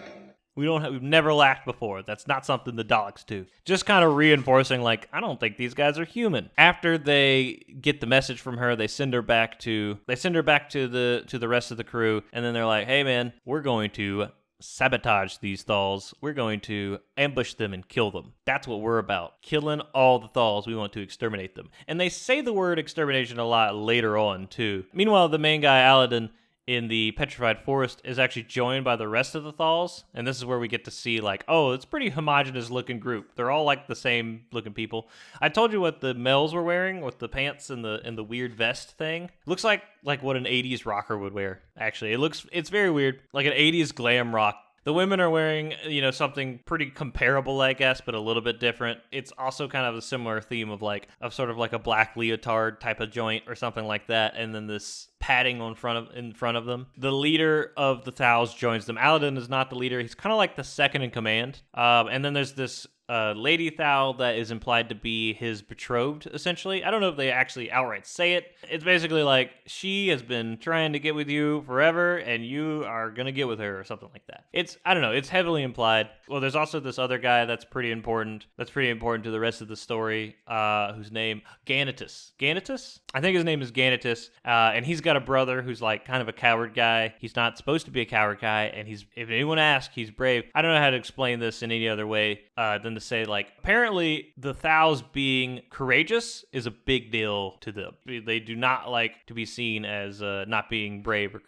A: We've never laughed before. That's not something the Daleks do. Just kind of reinforcing, like, I don't think these guys are human. After they get the message from her, they send her back to the rest of the crew, and then they're like, hey man, we're going to sabotage these Thals. We're going to ambush them and kill them. That's what we're about. Killing all the Thals. We want to exterminate them. And they say the word extermination a lot later on, too. Meanwhile, the main guy, Aladdin, in the petrified forest is actually joined by the rest of the Thals, and this is where we get to see, like, oh, it's a pretty homogenous looking group. They're all like the same looking people. I told you what the males were wearing with the pants and the weird vest thing. It looks like what an 80s rocker would wear, actually. It's very weird, like an 80s glam rock. The women are wearing, something pretty comparable, I guess, but a little bit different. It's also kind of a similar theme of sort of like a black leotard type of joint or something like that, and then this padding in front of them. The leader of the Thals joins them. Aladdin is not the leader. He's kind of like the second in command. And then there's this Lady Thal that is implied to be his betrothed, essentially. I don't know if they actually outright say it. It's basically like, she has been trying to get with you forever, and you are going to get with her, or something like that. I don't know, it's heavily implied. Well, there's also this other guy that's pretty important to the rest of the story, whose name, Ganatus. Ganatus? I think his name is Ganatus, and he's got a brother who's like kind of a coward guy. He's not supposed to be a coward guy, and if anyone asks, he's brave. I don't know how to explain this in any other way than to say, like, apparently the Thals being courageous is a big deal to them. They do not like to be seen as not being brave or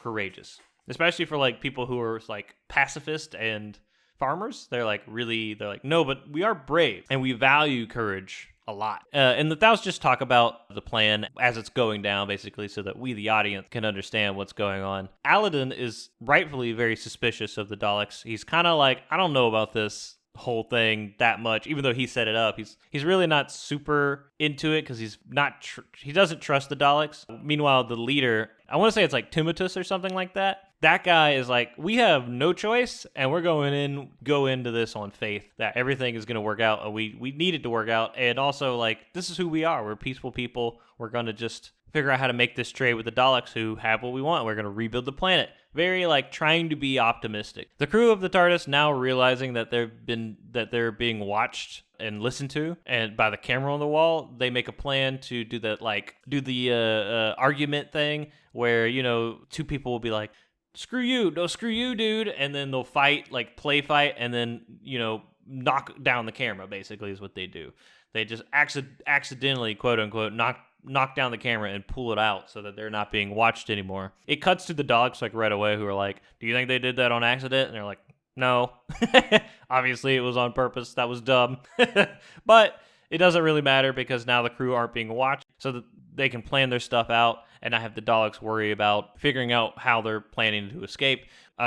A: courageous, especially for like people who are like pacifist and farmers. They're like, no, but we are brave and we value courage a lot. And the Thous just talk about the plan as it's going down, basically, so that we, the audience, can understand what's going on. Aladdin is rightfully very suspicious of the Daleks. He's kind of like, I don't know about this whole thing that much, even though he set it up. He's really not super into it because he doesn't trust the Daleks. Meanwhile, the leader, I want to say it's like Timotus or something like that. That guy is like, we have no choice, and we're go into this on faith that everything is going to work out. And we need it to work out, and also like, this is who we are. We're peaceful people. We're going to just figure out how to make this trade with the Daleks, who have what we want. We're going to rebuild the planet. Very like trying to be optimistic. The crew of the TARDIS, now realizing that they're being watched and listened to, and by the camera on the wall, they make a plan to do the argument thing where, you know, two people will be like, screw you, no, screw you, dude, and then they'll fight, like play fight, and then, you know, knock down the camera, basically, is what they do. They just accidentally, quote unquote, knock down the camera and pull it out so that they're not being watched anymore. It cuts to the Daleks like right away, who are like, do you think they did that on accident? And they're like, no. Obviously it was on purpose. That was dumb. But it doesn't really matter because now the crew aren't being watched, so that they can plan their stuff out and not have the Daleks worry about figuring out how they're planning to escape,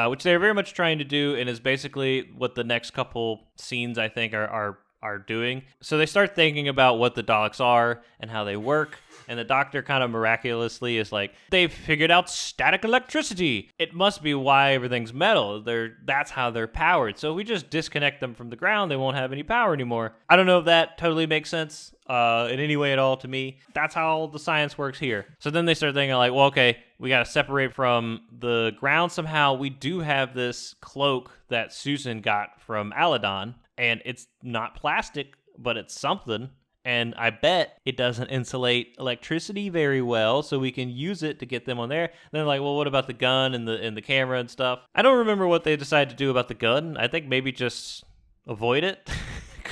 A: which they're very much trying to do, and is basically what the next couple scenes, I think, are doing. So they start thinking about what the Daleks are and how they work, and the Doctor kind of miraculously is like, they've figured out static electricity. It must be why everything's metal. That's how they're powered. So if we just disconnect them from the ground, they won't have any power anymore. I don't know if that totally makes sense in any way at all to me. That's how the science works here. So then they start thinking like, well, okay, we got to separate from the ground somehow. We do have this cloak that Susan got from Aladdin, and it's not plastic, but it's something. And I bet it doesn't insulate electricity very well, so we can use it to get them on there. And they're like, well, what about the gun and the camera and stuff? I don't remember what they decided to do about the gun. I think maybe just avoid it,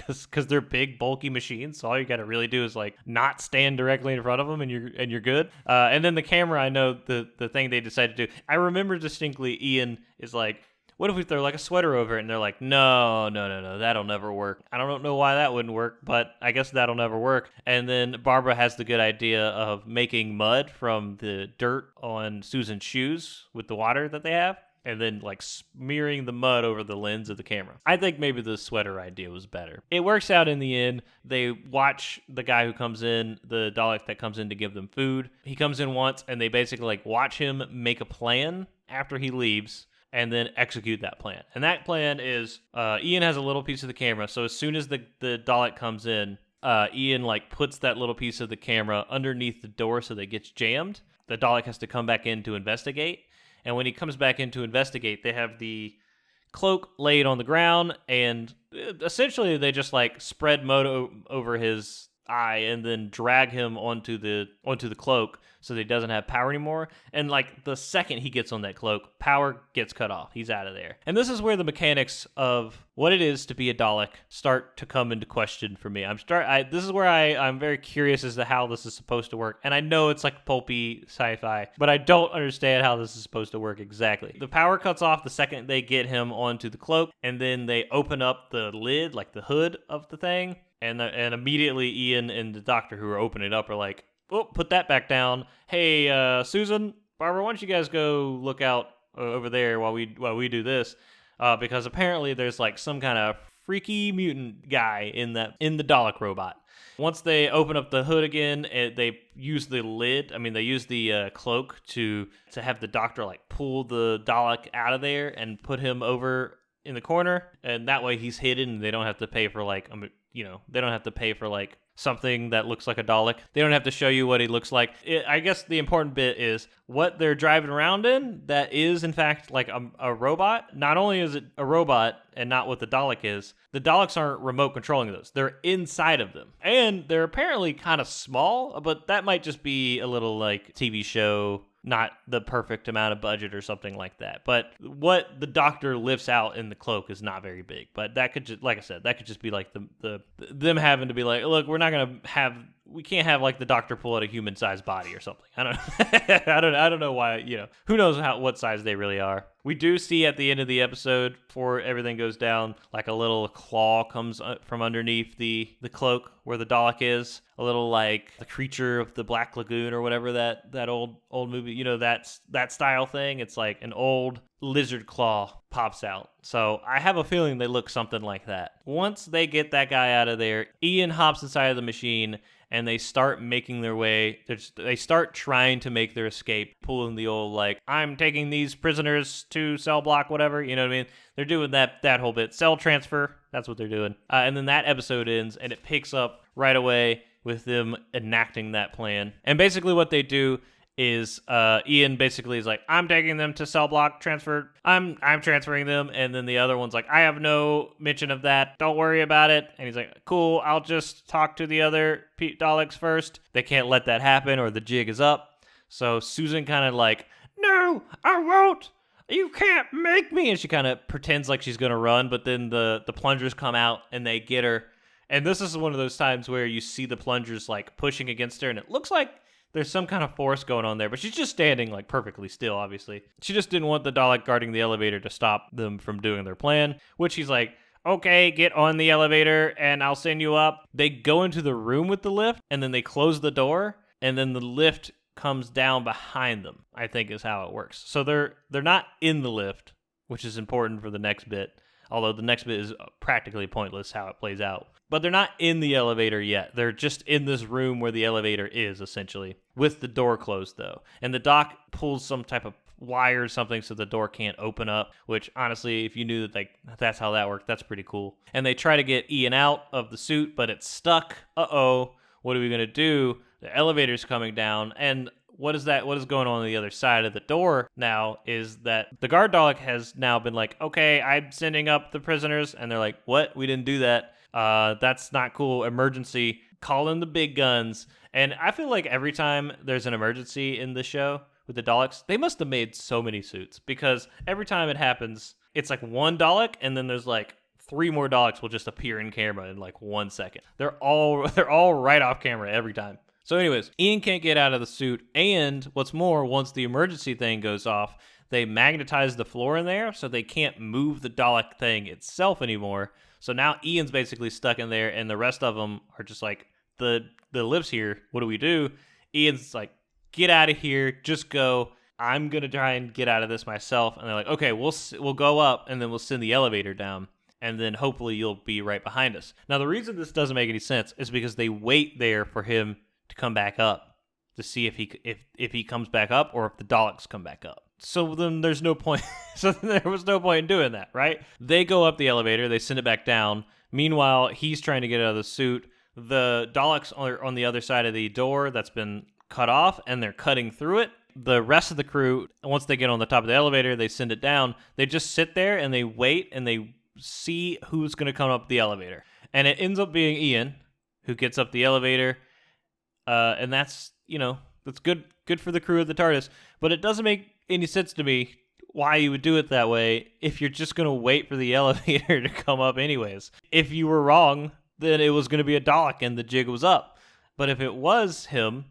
A: because they're big, bulky machines. So all you got to really do is like not stand directly in front of them, and you're good. And then the camera, I know the thing they decided to do. I remember distinctly, Ian is like, what if we throw like a sweater over it? And they're like, no, that'll never work. I don't know why that wouldn't work, but I guess that'll never work. And then Barbara has the good idea of making mud from the dirt on Susan's shoes with the water that they have, and then like smearing the mud over the lens of the camera. I think maybe the sweater idea was better. It works out in the end. They watch the guy who comes in, the Dalek that comes in to give them food. He comes in once, and they basically like watch him make a plan after he leaves, and then execute that plan. And that plan is, Ian has a little piece of the camera, so as soon as the Dalek comes in, Ian like puts that little piece of the camera underneath the door so that it gets jammed. The Dalek has to come back in to investigate, and when he comes back in to investigate, they have the cloak laid on the ground, and essentially they just like spread mud over his eye and then drag him onto the cloak so that he doesn't have power anymore. And like the second he gets on that cloak, power gets cut off. He's out of there. And this is where the mechanics of what it is to be a Dalek start to come into question for me. This is where I'm very curious as to how this is supposed to work. And I know it's like pulpy sci-fi, but I don't understand how this is supposed to work exactly. The power cuts off the second they get him onto the cloak, and then they open up the lid, like the hood of the thing, and immediately Ian and the Doctor who are opening it up are like, oh, put that back down. Hey, Susan, Barbara, why don't you guys go look out over there while we do this? Because apparently there's like some kind of freaky mutant guy in the Dalek robot. Once they open up the hood again, they use the lid. I mean, they use the cloak to have the Doctor like pull the Dalek out of there and put him over in the corner, and that way he's hidden, and they don't have to pay for like they don't have to pay for like something that looks like a Dalek. They don't have to show you what he looks like. I guess the important bit is what they're driving around in, that is in fact like a robot. Not only is it a robot and not what the Dalek is, the Daleks aren't remote controlling those. They're inside of them. And they're apparently kind of small, but that might just be a little like TV show, not the perfect amount of budget or something like that. But what the Doctor lifts out in the cloak is not very big. But that could just, like I said, that could just be like them having to be like, look, we're not we can't have like the doctor pull out a human-sized body or something. I don't I don't know why, who knows what size they really are. We do see at the end of the episode, before everything goes down, like a little claw comes from underneath the cloak where the Dalek is. A little like the creature of the Black Lagoon or whatever that old movie, that style thing. It's like an old lizard claw pops out. So I have a feeling they look something like that. Once they get that guy out of there, Ian hops inside of the machine and they start making their way. They start trying to make their escape, pulling the old, like, I'm taking these prisoners to cell block, whatever, you know what I mean? They're doing that whole bit. Cell transfer, that's what they're doing. And then that episode ends, and it picks up right away with them enacting that plan. And basically what they do is Ian basically is like, I'm taking them to cell block transfer. I'm transferring them. And then the other one's like, I have no mention of that. Don't worry about it. And he's like, cool, I'll just talk to the other Daleks first. They can't let that happen or the jig is up. So Susan kind of like, no, I won't. You can't make me. And she kind of pretends like she's going to run, but then the plungers come out and they get her. And this is one of those times where you see the plungers like pushing against her, and it looks like there's some kind of force going on there, but she's just standing like perfectly still, obviously. She just didn't want the Dalek guarding the elevator to stop them from doing their plan, which he's like, okay, get on the elevator and I'll send you up. They go into the room with the lift and then they close the door and then the lift comes down behind them, I think is how it works. So they're not in the lift, which is important for the next bit, although the next bit is practically pointless how it plays out. But they're not in the elevator yet. They're just in this room where the elevator is, essentially, with the door closed, though. And the doc pulls some type of wire or something so the door can't open up, which, honestly, if you knew that that's how that worked, that's pretty cool. And they try to get Ian out of the suit, but it's stuck. Uh-oh, what are we going to do? The elevator's coming down, and what is going on the other side of the door now is that the guard Dalek has now been like, okay, I'm sending up the prisoners, and they're like, what? We didn't do that. That's not cool. Emergency. Call in the big guns. And I feel like every time there's an emergency in the show with the Daleks, they must have made so many suits because every time it happens, it's like one Dalek and then there's like 3 more Daleks will just appear in camera in like 1 second. They're all right off camera every time. So anyways, Ian can't get out of the suit, and what's more, once the emergency thing goes off, they magnetize the floor in there so they can't move the Dalek thing itself anymore. So now Ian's basically stuck in there, and the rest of them are just like, the lift's here, what do we do? Ian's like, get out of here, just go. I'm going to try and get out of this myself. And they're like, okay, we'll go up, and then we'll send the elevator down, and then hopefully you'll be right behind us. Now, the reason this doesn't make any sense is because they wait there for him to come back up to see if he comes back up or if the Daleks come back up. So then there's no point. So then there was no point in doing that, right? They go up the elevator, they send it back down. Meanwhile, he's trying to get out of the suit. The Daleks are on the other side of the door that's been cut off, and they're cutting through it. The rest of the crew, once they get on the top of the elevator, they send it down. They just sit there and they wait and they see who's going to come up the elevator. And it ends up being Ian who gets up the elevator. And that's, that's good for the crew of the TARDIS. But it doesn't make any sense to me why you would do it that way if you're just going to wait for the elevator to come up anyways. If you were wrong, then it was going to be a Dalek and the jig was up. But if it was him,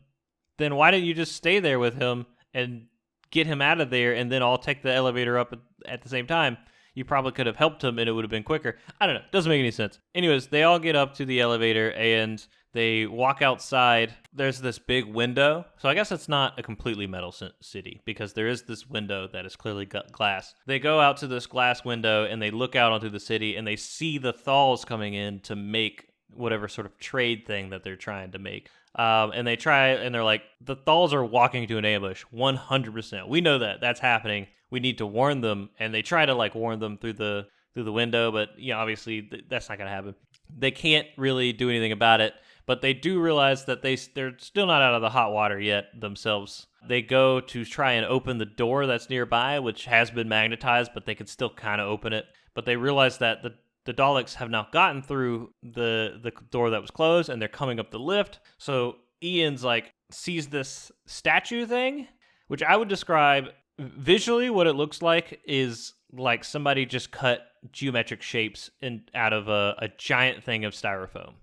A: then why didn't you just stay there with him and get him out of there and then all take the elevator up at the same time? You probably could have helped him and it would have been quicker. I don't know. Doesn't make any sense. Anyways, they all get up to the elevator and they walk outside. There's this big window. So I guess it's not a completely metal city because there is this window that is clearly glass. They go out to this glass window and they look out onto the city and they see the Thals coming in to make whatever sort of trade thing that they're trying to make. And they try and they're like, the Thals are walking to an ambush 100%. We know that that's happening. We need to warn them. And they try to like warn them through the window, but obviously that's not going to happen. They can't really do anything about it, but they do realize that they're still not out of the hot water yet themselves. They go to try and open the door that's nearby, which has been magnetized, but they can still kind of open it. But they realize that the Daleks have now gotten through the door that was closed, and they're coming up the lift. So Ian's like sees this statue thing, which I would describe visually. What it looks like is like somebody just cut geometric shapes out of a giant thing of styrofoam.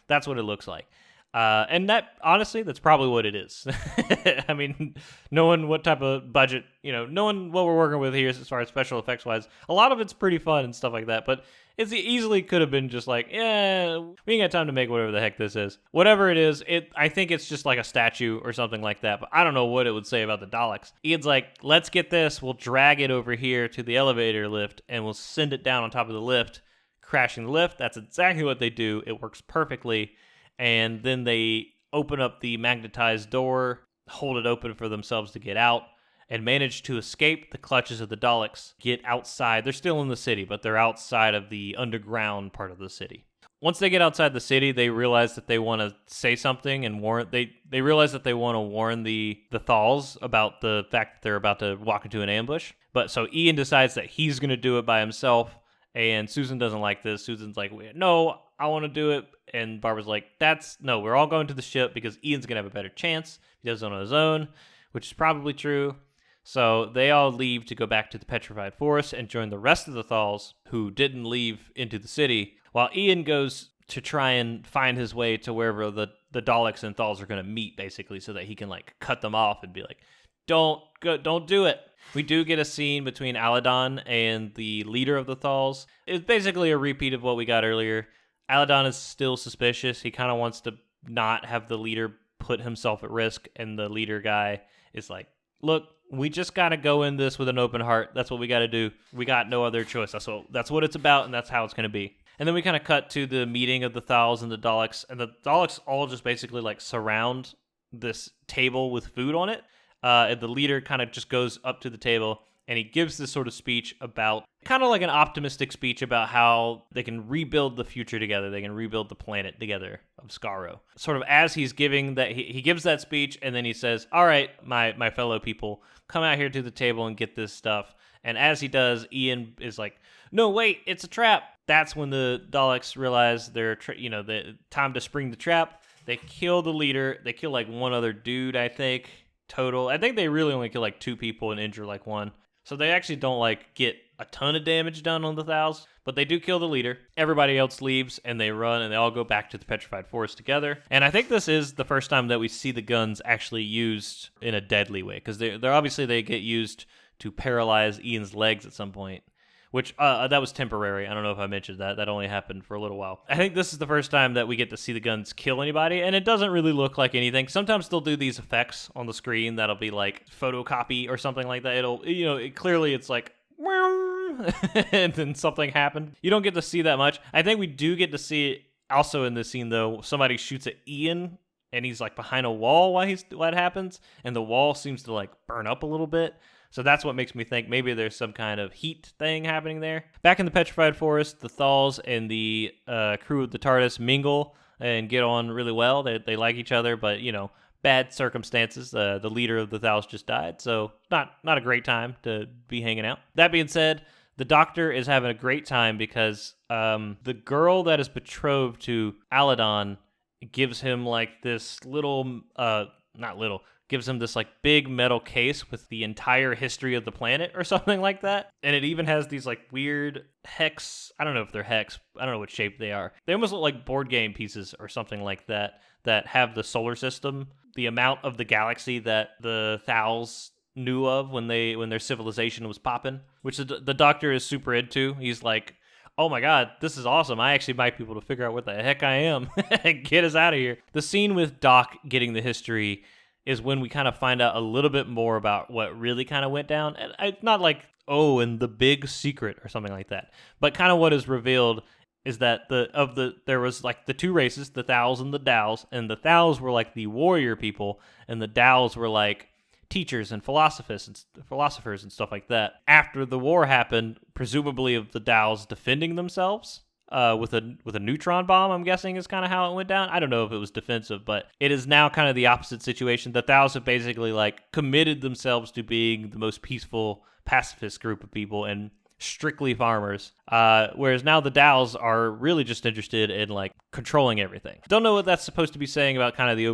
A: That's what it looks like. And that, honestly, that's probably what it is. I mean, knowing what type of budget, knowing what we're working with here as far as special effects wise, a lot of it's pretty fun and stuff like that. But it easily could have been just like, yeah, we ain't got time to make whatever the heck this is. Whatever it is, I think it's just like a statue or something like that. But I don't know what it would say about the Daleks. Ian's like, let's get this. We'll drag it over here to the elevator lift and we'll send it down on top of the lift, crashing the lift. That's exactly what they do. It works perfectly. And then they open up the magnetized door, hold it open for themselves to get out, and manage to escape the clutches of the Daleks, get outside. They're still in the city, but they're outside of the underground part of the city. Once they get outside the city, they realize that they want to say something and warn. They realize that they want to warn the Thals about the fact that they're about to walk into an ambush. But so Ian decides that he's going to do it by himself, and Susan doesn't like this. Susan's like, no, I want to do it. And Barbara's like, no, we're all going to the ship because Ian's going to have a better chance. He does it on his own, which is probably true. So they all leave to go back to the petrified forest and join the rest of the Thals who didn't leave into the city, while Ian goes to try and find his way to wherever the Daleks and Thals are going to meet, basically, so that he can like cut them off and be like, don't do it. We do get a scene between Aladon and the leader of the Thals. It's basically a repeat of what we got earlier. Aladon is still suspicious. He kind of wants to not have the leader put himself at risk, and the leader guy is like, look, we just got to go in this with an open heart. That's what we got to do. We got no other choice. That's what it's about, and that's how it's going to be. And then we kind of cut to the meeting of the Thals and the Daleks, and the Daleks all just basically like surround this table with food on it. And the leader kind of just goes up to the table, and he gives this sort of speech about, kind of like an optimistic speech about how they can rebuild the future together. They can rebuild the planet together of Skaro. Sort of as he's giving that, he gives that speech, and then he says, all right, my fellow people, come out here to the table and get this stuff. And as he does, Ian is like, no, wait, it's a trap. That's when the Daleks realize they're, the time to spring the trap. They kill the leader. They kill like one other dude, I think, total. I think they really only kill like 2 people and injure like 1. So they actually don't like get a ton of damage done on the Thals, but they do kill the leader. Everybody else leaves and they run, and they all go back to the petrified forest together. And I think this is the first time that we see the guns actually used in a deadly way, because they're obviously they get used to paralyze Ian's legs at some point, which that was temporary. I don't know if I mentioned that. That only happened for a little while. I think this is the first time that we get to see the guns kill anybody, and it doesn't really look like anything. Sometimes they'll do these effects on the screen that'll be like photocopy or something like that. It'll, clearly it's like, and then something happened. You don't get to see that much. I think we do get to see it also in this scene, though. Somebody shoots at Ian, and he's like behind a wall while it happens, and the wall seems to like burn up a little bit. So that's what makes me think maybe there's some kind of heat thing happening there. Back in the petrified forest, the Thals and the crew of the TARDIS mingle and get on really well. They like each other, but, bad circumstances. The leader of the Thals just died, so not a great time to be hanging out. That being said, the Doctor is having a great time because the girl that is betrothed to Aladon gives him like this gives him this like big metal case with the entire history of the planet or something like that. And it even has these like weird hex, I don't know if they're hex, I don't know what shape they are. They almost look like board game pieces or something like that have the solar system, the amount of the galaxy that the Thals knew of when their civilization was popping, which the Doctor is super into. He's like, oh my god, this is awesome. I actually might be able to figure out what the heck I am and get us out of here. The scene with Doc getting the history is when we kind of find out a little bit more about what really kind of went down. And it's not like, and the big secret or something like that. But kind of what is revealed is that there was like the 2 races, the Thals and the Dals, and the Thals were like the warrior people, and the Dals were like teachers and philosophers and stuff like that. After the war happened, presumably of the Dals defending themselves, with a neutron bomb, I'm guessing is kind of how it went down. I don't know if it was defensive, but it is now kind of the opposite situation. The Thals have basically like committed themselves to being the most peaceful, pacifist group of people and strictly farmers. Whereas now the Dals are really just interested in like controlling everything. Don't know what that's supposed to be saying about kind of the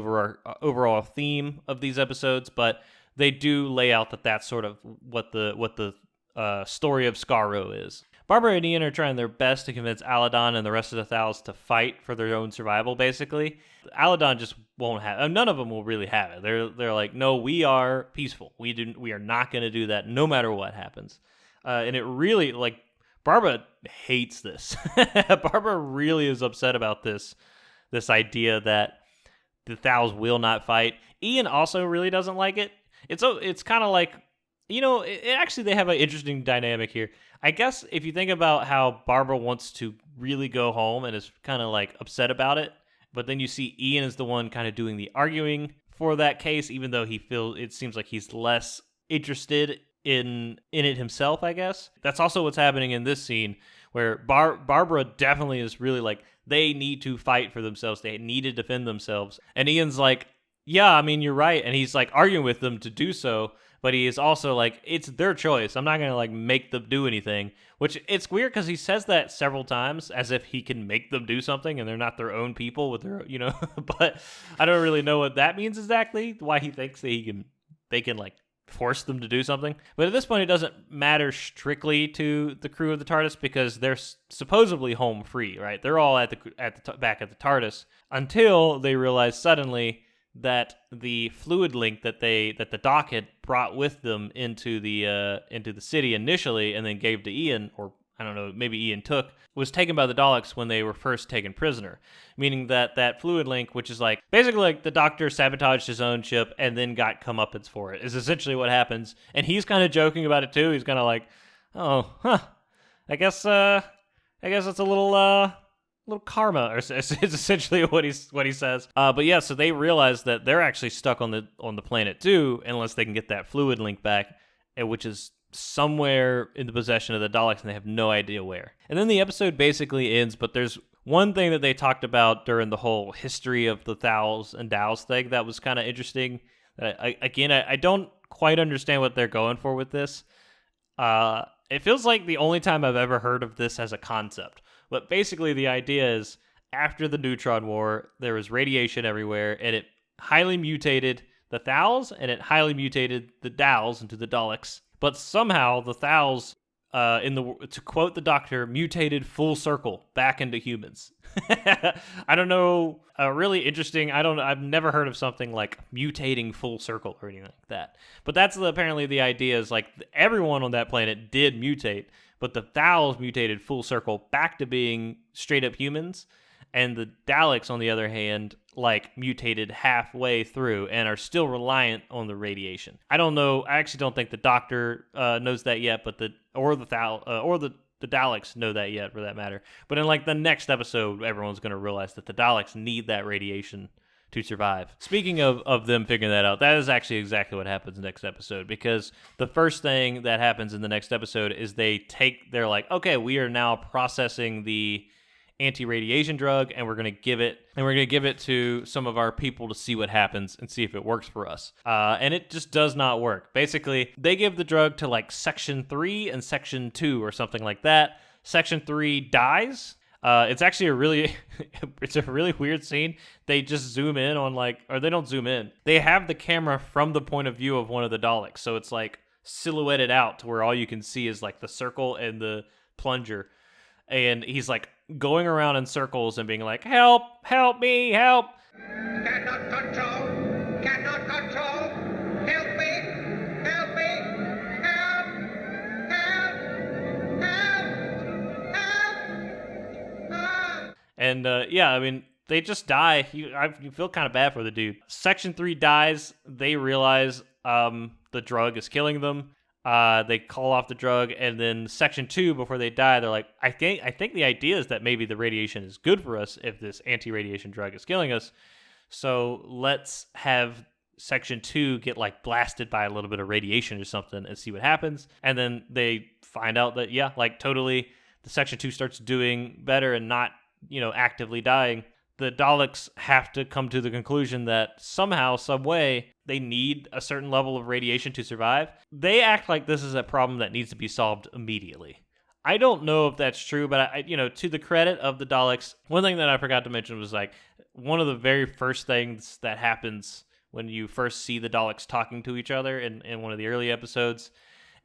A: overall theme of these episodes, but they do lay out that that's sort of what the story of Skaro is. Barbara and Ian are trying their best to convince Aladon and the rest of the Thals to fight for their own survival, basically. Aladon just won't have, none of them will really have it. They're like, no, we are peaceful. We are not going to do that no matter what happens. And it really, like, Barbara hates this. Barbara really is upset about this idea that the Thals will not fight. Ian also really doesn't like it. It's kind of like, actually they have an interesting dynamic here. I guess if you think about how Barbara wants to really go home and is kind of like upset about it, but then you see Ian is the one kind of doing the arguing for that case, even though it seems like he's less interested in it himself, I guess. That's also what's happening in this scene where Barbara definitely is really like, they need to fight for themselves. They need to defend themselves. And Ian's like, yeah, I mean, you're right. And he's like arguing with them to do so. But he is also like, it's their choice. I'm not going to like make them do anything, which it's weird because he says that several times as if he can make them do something and they're not their own people with their, but I don't really know what that means exactly, why he thinks that they can like force them to do something. But at this point, it doesn't matter strictly to the crew of the TARDIS because they're supposedly home free, right? They're all at the back at the TARDIS until they realize suddenly that the fluid link that the doc had brought with them into the city initially and then gave to Ian, or I don't know, maybe Ian took, was taken by the Daleks when they were first taken prisoner. Meaning that fluid link, which is like basically like the Doctor sabotaged his own ship and then got comeuppance for it, is essentially what happens. And he's kind of joking about it too. He's kind of like, oh, huh, I guess it's a little karma, or it's essentially what he says. But yeah, so they realize that they're actually stuck on the planet too, unless they can get that fluid link back, which is somewhere in the possession of the Daleks, and they have no idea where. And then the episode basically ends, but there's one thing that they talked about during the whole history of the Thals and Dows thing that was kind of interesting. I don't quite understand what they're going for with this. It feels like the only time I've ever heard of this as a concept. But basically the idea is, after the Neutron War, there was radiation everywhere, and it highly mutated the Thals, and it highly mutated the Dows into the Daleks. But somehow the Thals, to quote the Doctor, mutated full circle back into humans. I don't know, really interesting. I've never heard of something like mutating full circle or anything like that. But that's apparently the idea, is like everyone on that planet did mutate, but the Thals mutated full circle back to being straight up humans. And the Daleks, on the other hand, like mutated halfway through and are still reliant on the radiation. I don't know. I actually don't think the Doctor knows that yet, but the Daleks know that yet, for that matter. But in like the next episode, everyone's going to realize that the Daleks need that radiation to survive. Speaking of them figuring that out, that is actually exactly what happens next episode, because the first thing that happens in the next episode is they're like, okay, we are now processing the anti-radiation drug, and we're going to give it to some of our people to see what happens and see if it works for us. And it just does not work. Basically, they give the drug to like Section 3 and Section 2 or something like that. Section 3 dies. It's actually a really weird scene. They just zoom in on or they don't zoom in. They have the camera from the point of view of one of the Daleks. So it's like silhouetted out to where all you can see is like the circle and the plunger. And he's like going around in circles and being like, help me, help.
C: Cannot control, help me, help, help.
A: And yeah, I mean, they just die. You feel kind of bad for the dude. Section 3 dies. They realize the drug is killing them. They call off the drug, and then Section 2, before they die, they're like, I think the idea is that maybe the radiation is good for us if this anti-radiation drug is killing us. So let's have Section 2 get like blasted by a little bit of radiation or something and see what happens. And then they find out that, yeah, like totally the Section 2 starts doing better and not, actively dying. The Daleks have to come to the conclusion that somehow, some way, they need a certain level of radiation to survive. They act like this is a problem that needs to be solved immediately. I don't know if that's true, but to the credit of the Daleks, one thing that I forgot to mention was like one of the very first things that happens when you first see the Daleks talking to each other in one of the early episodes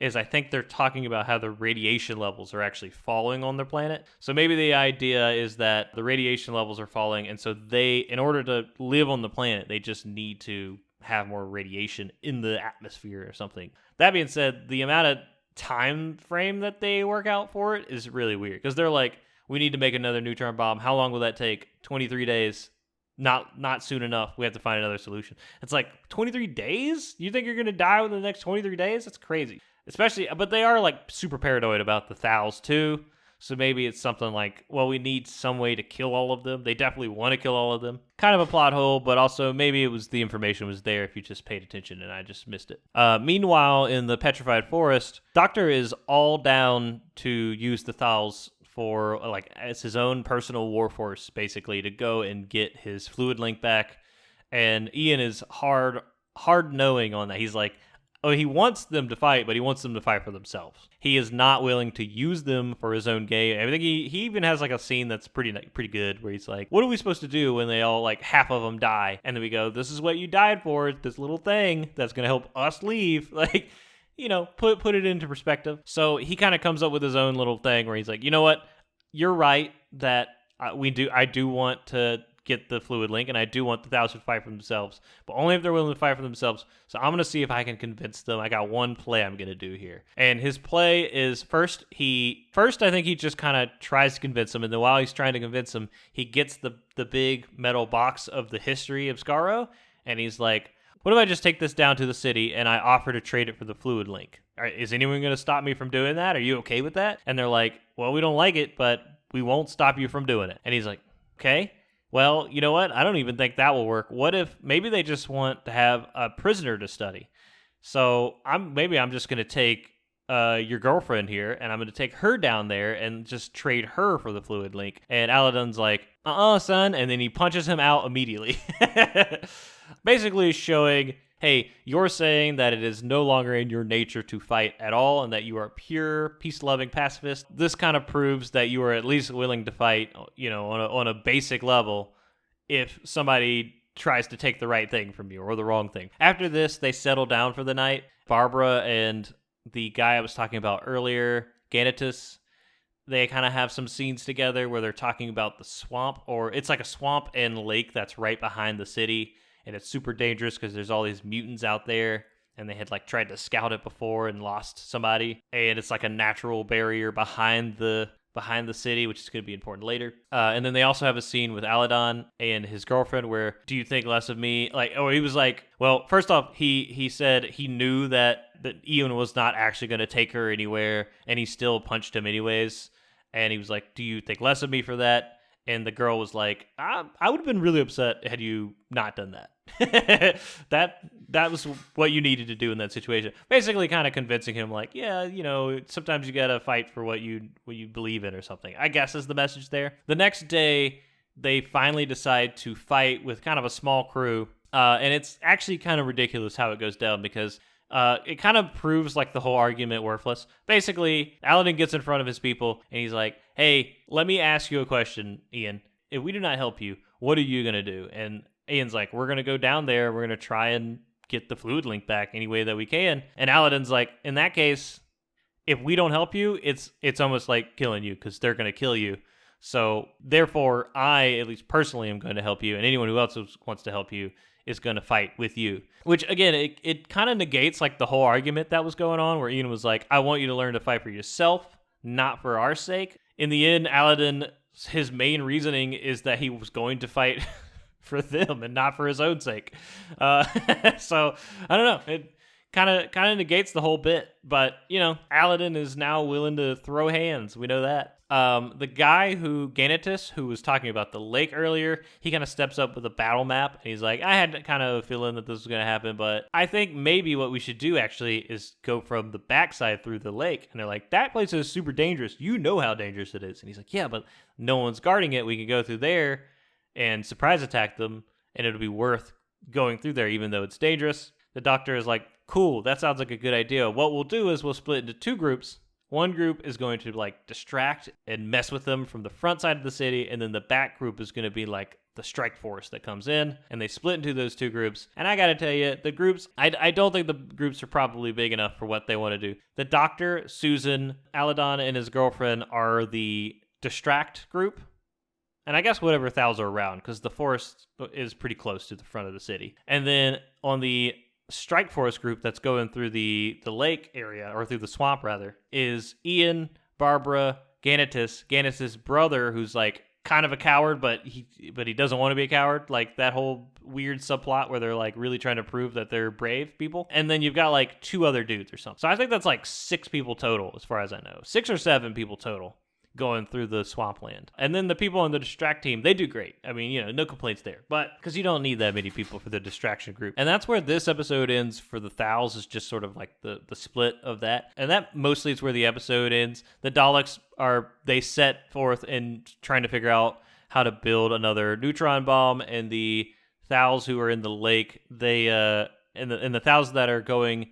A: is I think they're talking about how the radiation levels are actually falling on their planet. So maybe the idea is that the radiation levels are falling, and so they, in order to live on the planet, they just need to have more radiation in the atmosphere or something. That being said, the amount of time frame that they work out for it is really weird, because they're like, we need to make another neutron bomb. How long will that take? 23 days. Not soon enough. We have to find another solution. It's like 23 days? You think you're going to die within the next 23 days? That's crazy. Especially, but they are like super paranoid about the Thals too. So maybe it's something like, well, we need some way to kill all of them. They definitely want to kill all of them. Kind of a plot hole, but also maybe it was the information was there if you just paid attention and I just missed it. Meanwhile, in the petrified forest, Doctor is all down to use the Thals for, like, as his own personal war force, basically, to go and get his fluid link back. And Ian is hard knowing on that. He's like, oh, he wants them to fight, but he wants them to fight for themselves. He is not willing to use them for his own gain. I think he even has like a scene that's pretty good, where he's like, what are we supposed to do when they all, like, half of them die? And then we go, this is what you died for, this little thing that's going to help us leave. Like, you know, put it into perspective. So he kind of comes up with his own little thing where he's like, you know what? You're right that I do want to get the fluid link, and I do want the Thals to fight for themselves, but only if they're willing to fight for themselves. So I'm going to see if I can convince them. I got one play I'm going to do here. And his play is first I think he just kind of tries to convince them, and then while he's trying to convince them, he gets the big metal box of the history of Skaro, and he's like, what if I just take this down to the city and I offer to trade it for the fluid link? Is anyone going to stop me from doing that? Are you okay with that? And they're like, well, we don't like it, but we won't stop you from doing it. And he's like, okay. Well, you know what? I don't even think that will work. What if maybe they just want to have a prisoner to study? So I'm just going to take your girlfriend here, and I'm going to take her down there and just trade her for the fluid link. And Aladdin's like, son. And then he punches him out immediately. Basically showing, hey, you're saying that it is no longer in your nature to fight at all, and that you are a pure, peace-loving pacifist. This kind of proves that you are at least willing to fight, you know, on a basic level, if somebody tries to take the right thing from you or the wrong thing. After this, they settle down for the night. Barbara and the guy I was talking about earlier, Ganatus, they kind of have some scenes together where they're talking about the swamp, or it's like a swamp and lake that's right behind the city. And it's super dangerous because there's all these mutants out there, and they had like tried to scout it before and lost somebody. And it's like a natural barrier behind the city, which is going to be important later. And then they also have a scene with Aladdin and his girlfriend where, do you think less of me? He was like, well, first off, he said he knew that Ian was not actually going to take her anywhere, and he still punched him anyways. And he was like, do you think less of me for that? And the girl was like, I would have been really upset had you not done that. that was what you needed to do in that situation. Basically kind of convincing him, like, yeah, you know, sometimes you got to fight for what you believe in or something, I guess is the message there. The next day, they finally decide to fight with kind of a small crew. And it's actually kind of ridiculous how it goes down, because it kind of proves like the whole argument worthless. Basically, Aladdin gets in front of his people and he's like, hey, let me ask you a question, Ian. If we do not help you, what are you going to do? And Ian's like, we're going to go down there. We're going to try and get the fluid link back any way that we can. And Aladdin's like, in that case, if we don't help you, it's almost like killing you, because they're going to kill you. So therefore, I, at least personally, am going to help you. And anyone who else wants to help you is going to fight with you. Which, again, it kind of negates like the whole argument that was going on, where Ian was like, I want you to learn to fight for yourself, not for our sake. In the end, Aladdin, his main reasoning is that he was going to fight for them and not for his own sake. So, I don't know. It kind of negates the whole bit. But, you know, Aladdin is now willing to throw hands. We know that. The guy Ganatus, who was talking about the lake earlier, he kind of steps up with a battle map, and he's like, I had kind of a feeling that this was going to happen, but I think maybe what we should do actually is go from the backside through the lake. And they're like, that place is super dangerous. You know how dangerous it is. And he's like, yeah, but no one's guarding it. We can go through there and surprise attack them, and it'll be worth going through there, even though it's dangerous. The Doctor is like, cool, that sounds like a good idea. What we'll do is we'll split into two groups. One group is going to like distract and mess with them from the front side of the city, and then the back group is going to be like strike force that comes in, and they split into those two groups. And I gotta tell you, the groups, I don't think the groups are probably big enough for what they want to do. The Doctor, Susan, Aladon, and his girlfriend are the distract group. And I guess whatever Thals are around, because the forest is pretty close to the front of the city. And then on the strike force group that's going through the lake area, or through the swamp rather, is Ian, Barbara, Ganatus' brother, who's like kind of a coward, but he doesn't want to be a coward. Like that whole weird subplot where they're like really trying to prove that they're brave people. And then you've got like 2 other dudes or something. So I think that's like 6 people total, as far as I know. 6 or 7 people total going through the swampland. And then the people on the distract team, they do great. I mean, no complaints there. But because you don't need that many people for the distraction group. And that's where this episode ends for the Thals, is just sort of like the split of that. And that mostly is where the episode ends. The Daleks they set forth in trying to figure out how to build another neutron bomb, and the Thals who are in the lake, they and the Thals that are going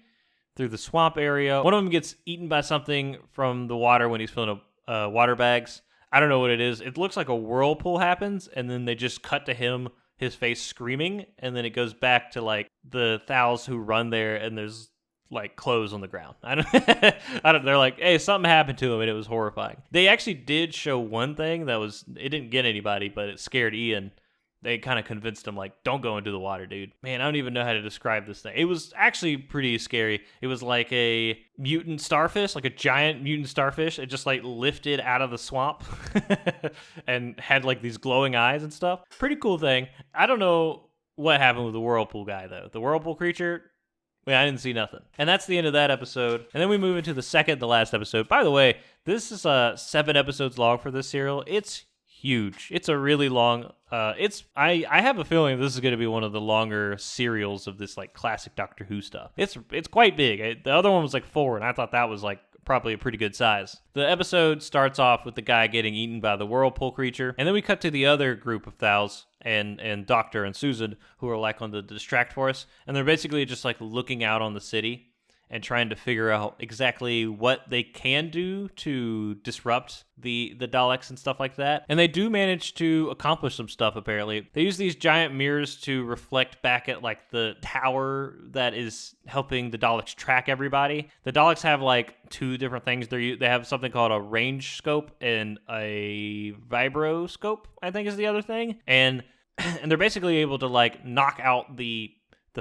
A: through the swamp area, one of them gets eaten by something from the water when he's filling up water bags. I don't know what it is. It looks like a whirlpool happens, and then they just cut to his face screaming, and then it goes back to like the Thals who run there, and there's like clothes on the ground. I don't. They're like, hey, something happened to him, and it was horrifying. They actually did show one thing it didn't get anybody, but it scared Ian. They kind of convinced him, like, don't go into the water, dude. Man, I don't even know how to describe this thing. It was actually pretty scary. It was like a mutant starfish, like a giant mutant starfish. It just, like, lifted out of the swamp and had, like, these glowing eyes and stuff. Pretty cool thing. I don't know what happened with the whirlpool guy, though. The whirlpool creature, I didn't see nothing. And that's the end of that episode. And then we move into the last episode. By the way, this is 7 episodes long for this serial. It's huge. It's a really long I have a feeling this is going to be one of the longer serials of this like classic Doctor Who stuff. It's quite big. The other one was like 4, and I thought that was like probably a pretty good size. The episode starts off with the guy getting eaten by the whirlpool creature, and then we cut to the other group of Thals and Doctor and Susan, who are like on the distract force, and they're basically just like looking out on the city and trying to figure out exactly what they can do to disrupt the Daleks and stuff like that. And they do manage to accomplish some stuff, apparently. They use these giant mirrors to reflect back at, like, the tower that is helping the Daleks track everybody. The Daleks have, like, 2 different things. They have something called a range scope and a vibroscope, I think is the other thing. And they're basically able to, like, knock out the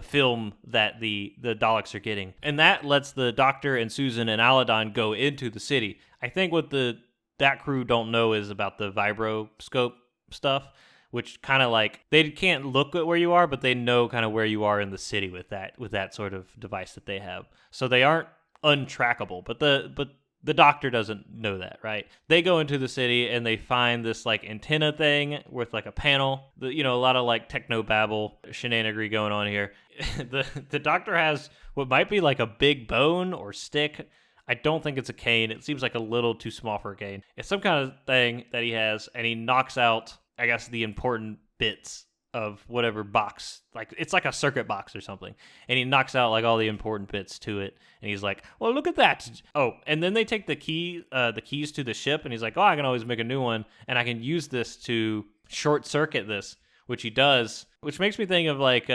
A: film that the Daleks are getting. And that lets the Doctor and Susan and Aladon go into the city. I think what that crew don't know is about the vibroscope stuff, which kind of like, they can't look at where you are, but they know kind of where you are in the city with that sort of device that they have. So they aren't untrackable, but the Doctor doesn't know that, right? They go into the city and they find this like antenna thing with like a panel. A lot of like techno-babble shenanigery going on here. The Doctor has what might be like a big bone or stick. I don't think it's a cane. It seems like a little too small for a cane. It's some kind of thing that he has, and he knocks out, I guess, the important bits of whatever box, like it's like a circuit box or something, and he knocks out like all the important bits to it, and he's like, well, look at that. Oh, and then they take the keys to the ship, and he's like, oh, I can always make a new one, and I can use this to short circuit this, which he does, which makes me think of like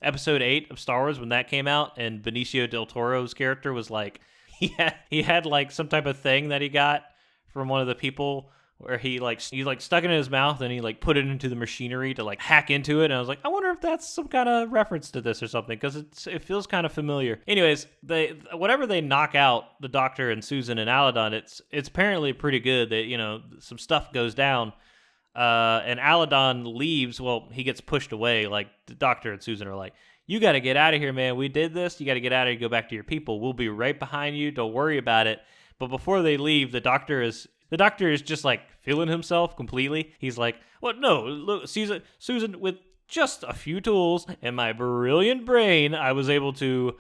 A: episode 8 of Star Wars when that came out, and Benicio del Toro's character was like, he had like some type of thing that he got from one of the people, where he stuck it in his mouth and he like put it into the machinery to like hack into it. And I was like, I wonder if that's some kind of reference to this or something, because it feels kind of familiar. Anyways, whatever they knock out, the Doctor and Susan and Aladon, it's apparently pretty good. That some stuff goes down, and Aladon leaves. Well, he gets pushed away. Like the Doctor and Susan are like, you got to get out of here, man. We did this. You got to get out of here. Go back to your people. We'll be right behind you. Don't worry about it. But before they leave, the Doctor is just like feeling himself completely. He's like, "What? No, look, Susan, with just a few tools and my brilliant brain, I was able to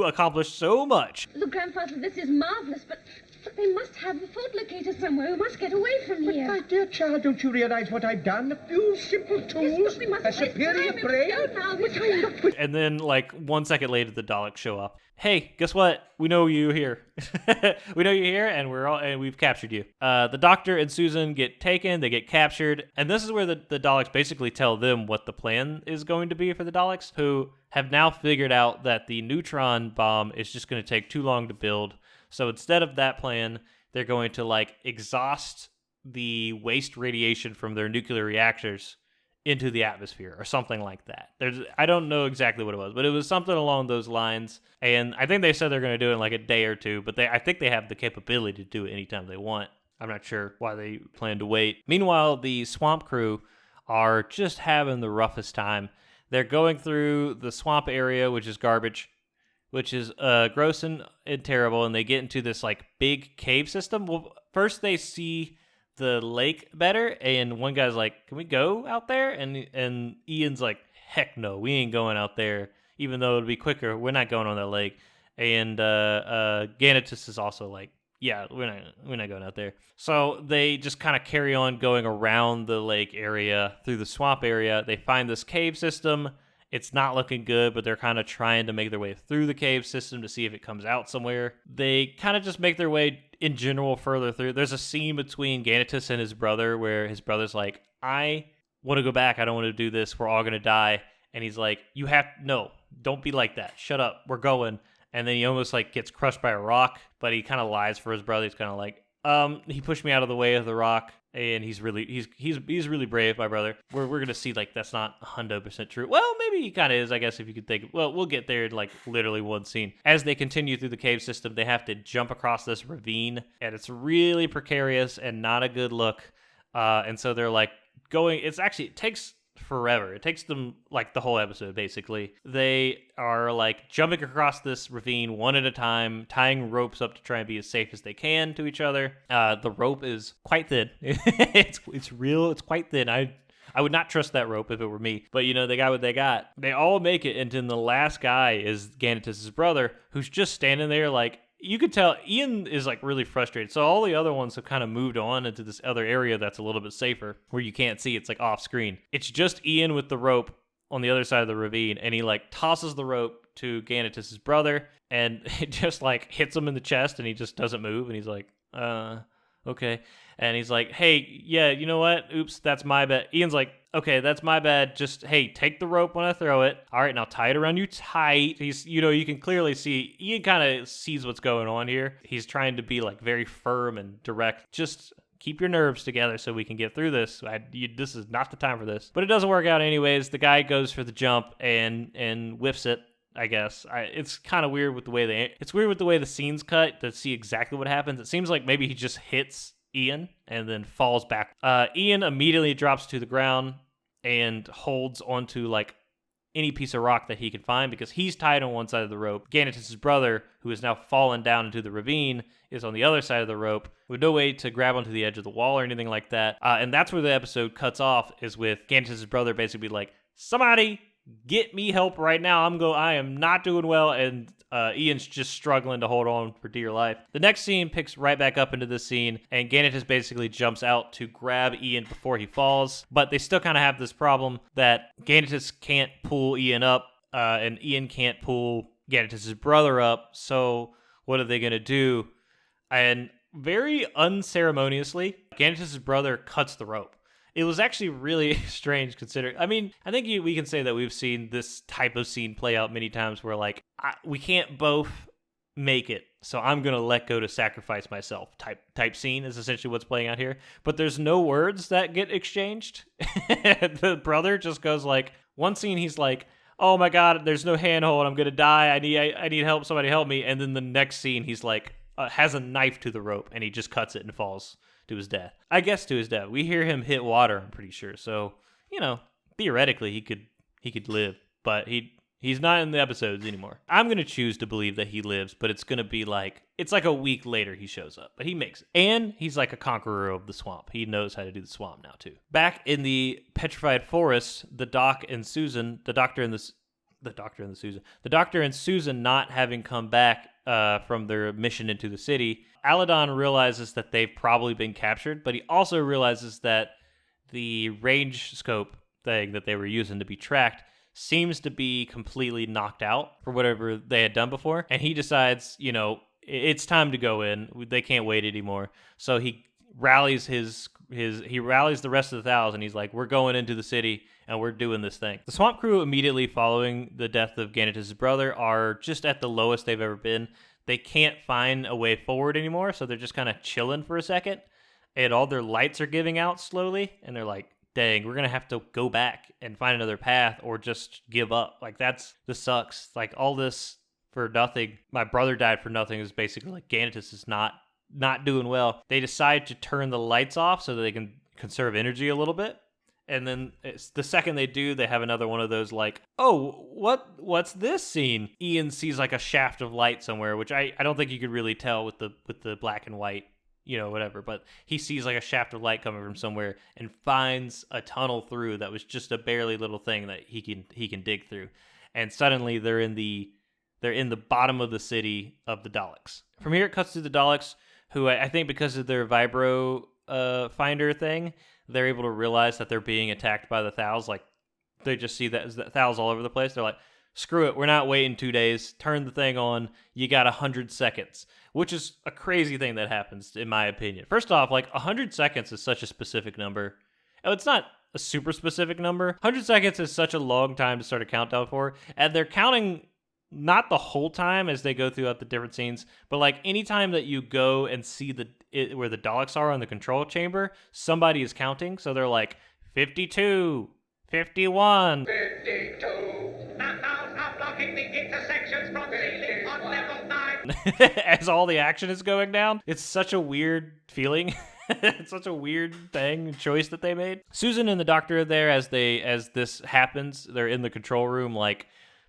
A: accomplish so much."
D: Look, Grandfather, this is marvelous, but But they must have the fault locator somewhere. We must get away from
C: But,
D: here.
C: my dear child, don't you realize what I've done? A few simple tools,
D: but we mustn't
C: a
D: waste
C: superior
D: time.
C: brain.
D: Go now.
C: But I'm not...
A: And then, like, 1 second later, the Daleks show up. Hey, guess what? We know you're here. We know you're here, and we've captured you. The Doctor and Susan get taken. They get captured, and this is where the Daleks basically tell them what the plan is going to be for the Daleks, who have now figured out that the neutron bomb is just going to take too long to build. So instead of that plan, they're going to, like, exhaust the waste radiation from their nuclear reactors into the atmosphere or something like that. I don't know exactly what it was, but it was something along those lines. And I think they said they're going to do it in like a day or two, but I think they have the capability to do it anytime they want. I'm not sure why they plan to wait. Meanwhile, the swamp crew are just having the roughest time. They're going through the swamp area, which is garbage, which is gross and terrible, and they get into this like big cave system. Well, first they see the lake better, and one guy's like, "Can we go out there?" And Ian's like, "Heck no, we ain't going out there. Even though it'll be quicker, we're not going on that lake." And Ganatus is also like, "Yeah, we're not going out there." So they just kind of carry on going around the lake area through the swamp area. They find this cave system. It's not looking good, but they're kind of trying to make their way through the cave system to see if it comes out somewhere. They kind of just make their way in general further through. There's a scene between Ganatus and his brother where his brother's like, "I want to go back. I don't want to do this. We're all going to die." And he's like, no, don't be like that. Shut up. We're going. And then he almost like gets crushed by a rock, but he kind of lies for his brother. He's kind of like, he pushed me out of the way of the rock. And he's really brave, my brother. We're gonna see like that's not 100% true. Well, maybe he kind of is, I guess, if you could think. Well, we'll get there in like literally one scene. As they continue through the cave system, they have to jump across this ravine, and it's really precarious and not a good look. And so they're like going. It takes forever. It takes them like the whole episode, basically. They are like jumping across this ravine one at a time, tying ropes up to try and be as safe as they can to each other. The rope is quite thin. It's quite thin. I would not trust that rope if it were me. But, they got what they got. They all make it, and then the last guy is Ganatus' brother, who's just standing there like, you could tell Ian is like really frustrated. So all the other ones have kind of moved on into this other area that's a little bit safer where you can't see. It's like off screen. It's just Ian with the rope on the other side of the ravine, and he like tosses the rope to Ganatus' brother, and it just like hits him in the chest, and he just doesn't move, and he's like, okay. And he's like, "Hey, yeah, you know what? Oops, that's my bad." Ian's like, "Okay, that's my bad. Just, hey, take the rope when I throw it. All right, now tie it around you tight." He's, you can clearly see, Ian kind of sees what's going on here. He's trying to be like very firm and direct. Just keep your nerves together so we can get through this. This is not the time for this. But it doesn't work out anyways. The guy goes for the jump and whiffs it, I guess. It's kind of weird with the way it's weird with the way the scene's cut to see exactly what happens. It seems like maybe he just hits Ian and then falls back. Ian immediately drops to the ground and holds onto like any piece of rock that he can find because he's tied on one side of the rope. Ganatus' brother, who has now fallen down into the ravine, is on the other side of the rope with no way to grab onto the edge of the wall or anything like that. And that's where the episode cuts off, is with Ganatus' brother basically like, "Somebody get me help right now. I am not doing well." And Ian's just struggling to hold on for dear life. The next scene picks right back up into this scene, and Ganatus basically jumps out to grab Ian before he falls. But they still kind of have this problem that Ganatus can't pull Ian up, and Ian can't pull Ganatus' brother up. So what are they going to do? And very unceremoniously, Ganatus' brother cuts the rope. It was actually really strange considering. I mean, I think we can say that we've seen this type of scene play out many times where like, we can't both make it, so I'm going to let go to sacrifice myself type scene is essentially what's playing out here. But there's no words that get exchanged. The brother just goes like, one scene he's like, "Oh my God, there's no handhold. I'm going to die. I need help. Somebody help me." And then the next scene he's like, has a knife to the rope and he just cuts it and falls to his death. I guess to his death. We hear him hit water, I'm pretty sure. So, theoretically he could live, but he's not in the episodes anymore. I'm going to choose to believe that he lives, but it's going to be like, it's like a week later he shows up, but he makes it. And he's like a conqueror of the swamp. He knows how to do the swamp now too. Back in the petrified forest, the Doc and Susan, the Doctor and The Doctor and Susan not having come back from their mission into the city, Aladon realizes that they've probably been captured, but he also realizes that the range scope thing that they were using to be tracked seems to be completely knocked out for whatever they had done before. And he decides, it's time to go in. They can't wait anymore. So he rallies he rallies the rest of the Thals, and he's like, we're going into the city and we're doing this thing. The Swamp Crew, immediately following the death of Ganatus' brother, are just at the lowest they've ever been. They can't find a way forward anymore, so they're just kind of chilling for a second, and all their lights are giving out slowly, and they're like, dang, we're gonna have to go back and find another path or just give up. Like, this sucks. Like, all this for nothing. My brother died for nothing is basically like Ganatus is not doing well. They decide to turn the lights off so that they can conserve energy a little bit. And then the second they do, they have another one of those like, oh, what's this scene? Ian sees like a shaft of light somewhere, which I don't think you could really tell with the black and white, whatever. But he sees like a shaft of light coming from somewhere and finds a tunnel through that was just a barely little thing that he can dig through. And suddenly they're in the bottom of the city of the Daleks. From here, it cuts to the Daleks, who I think because of their vibro finder thing, they're able to realize that they're being attacked by the Thals. Like, they just see that Thals all over the place. They're like, screw it, we're not waiting 2 days. Turn the thing on. You got 100 seconds, which is a crazy thing that happens, in my opinion. First off, like, 100 seconds is such a specific number. Oh, it's not a super specific number. 100 seconds is such a long time to start a countdown for, and they're counting not the whole time as they go throughout the different scenes, but like anytime that you go and see where the Daleks are in the control chamber, somebody is counting. So they're like 52, 51.
C: 52. Now stop blocking the intersections from ceiling on level 9.
A: As all the action is going down. It's such a weird feeling. It's such a weird choice that they made. Susan and the Doctor are there as this happens. They're in the control room, like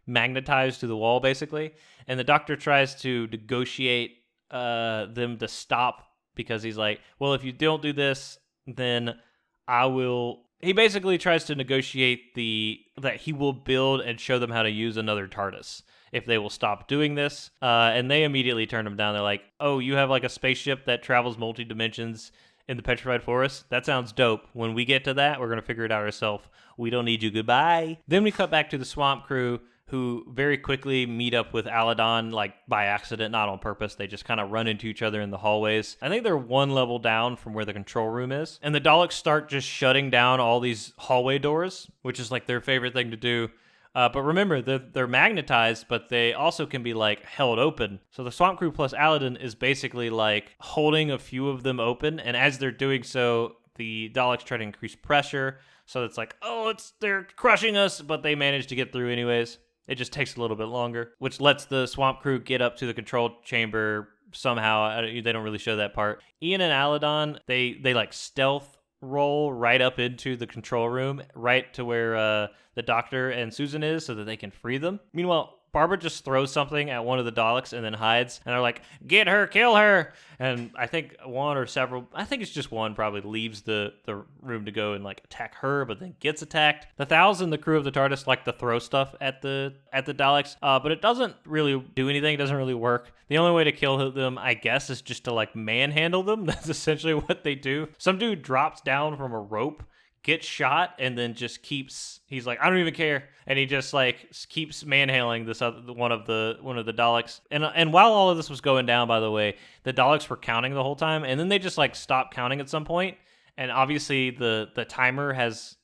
A: magnetized to the wall, basically. And the Doctor tries to negotiate them to stop, because he's like, well, if you don't do this, then I will. He basically tries to negotiate that he will build and show them how to use another TARDIS if they will stop doing this. And they immediately turn him down. They're like, oh, you have like a spaceship that travels multi-dimensions in the Petrified Forest? That sounds dope. When we get to that, we're going to figure it out ourselves. We don't need you. Goodbye. Then we cut back to the Swamp Crew, who very quickly meet up with Aladon, like by accident, not on purpose. They just kind of run into each other in the hallways. I think they're one level down from where the control room is. And the Daleks start just shutting down all these hallway doors, which is like their favorite thing to do. But remember, they're magnetized, but they also can be like held open. So the Swamp Crew plus Aladon is basically like holding a few of them open. And as they're doing so, the Daleks try to increase pressure. So it's like, oh, they're crushing us, but they manage to get through anyways. It just takes a little bit longer, which lets the Swamp Crew get up to the control chamber somehow. They don't really show that part. Ian and Aladon, they like stealth roll right up into the control room, right to where the Doctor and Susan is, so that they can free them. Meanwhile, Barbara just throws something at one of the Daleks and then hides, and they're like, get her, kill her! And I think it's just one probably leaves the room to go and like attack her, but then gets attacked. The Thals and the crew of the TARDIS like to throw stuff at the Daleks, but it doesn't really do anything. It doesn't really work. The only way to kill them, I guess, is just to like manhandle them. That's essentially what they do. Some dude drops down from a rope, gets shot, and then just he's like, I don't even care, and he just like keeps manhandling this other one of the Daleks. And while all of this was going down, by the way, the Daleks were counting the whole time, and then they just like stopped counting at some point, and obviously the timer has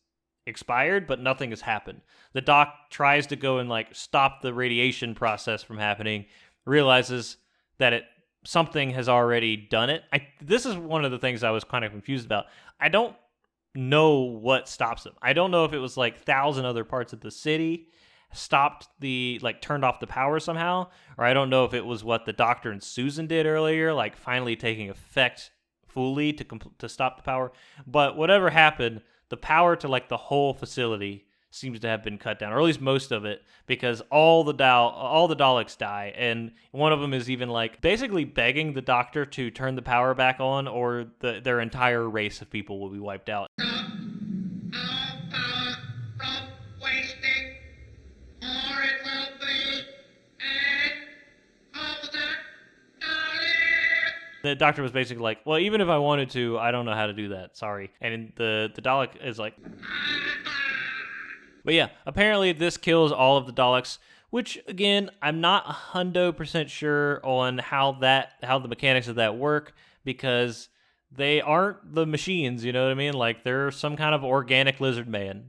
A: expired, but nothing has happened. The Doc tries to go and like stop the radiation process from happening, realizes that something has already done it. This is one of the things I was kind of confused about. I don't know what stops them. I don't know if it was like 1,000 other parts of the city stopped turned off the power somehow, or I don't know if it was what the Doctor and Susan did earlier, like finally taking effect fully to stop the power. But whatever happened, the power to like the whole facility seems to have been cut down, or at least most of it, because all the Daleks die, and one of them is even like basically begging the Doctor to turn the power back on, or their entire race of people will be wiped out.
C: Stop all power from wasting, or it
A: The doctor was basically like, well, even if I wanted to, I don't know how to do that. Sorry. And the Dalek is like... But yeah, apparently this kills all of the Daleks, which, again, I'm not 100% sure on how the mechanics of that work, because they aren't the machines, you know what I mean? Like, they're some kind of organic lizard man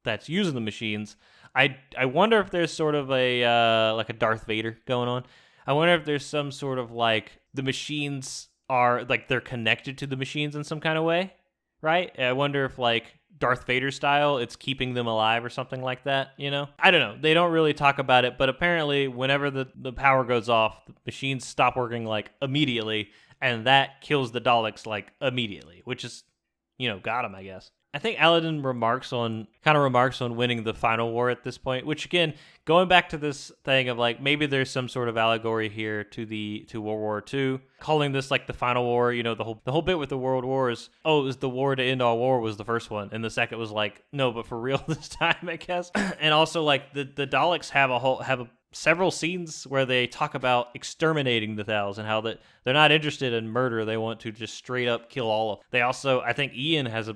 A: that's using the machines. I wonder if there's sort of a like a Darth Vader going on. I wonder if there's some sort of, like, the machines are, like, they're connected to the machines in some kind of way, right? I wonder if, like, Darth Vader style, it's keeping them alive or something like that, you know? I don't know. They don't really talk about it, but apparently whenever the power goes off, the machines stop working, like, immediately, and that kills the Daleks, like, immediately, which is, you know, got him, I guess. I think Aladdin remarks on winning the final war at this point, which, again, going back to this thing of, like, maybe there's some sort of allegory here to World War II, calling this, like, the final war. You know, the whole bit with the world wars, it was the war to end all war was the first one, and the second was like, no, but for real this time, I guess. And also, like, the Daleks have several scenes where they talk about exterminating the Thals and how that they're not interested in murder. They want to just straight up kill all of them. They also, I think Ian has a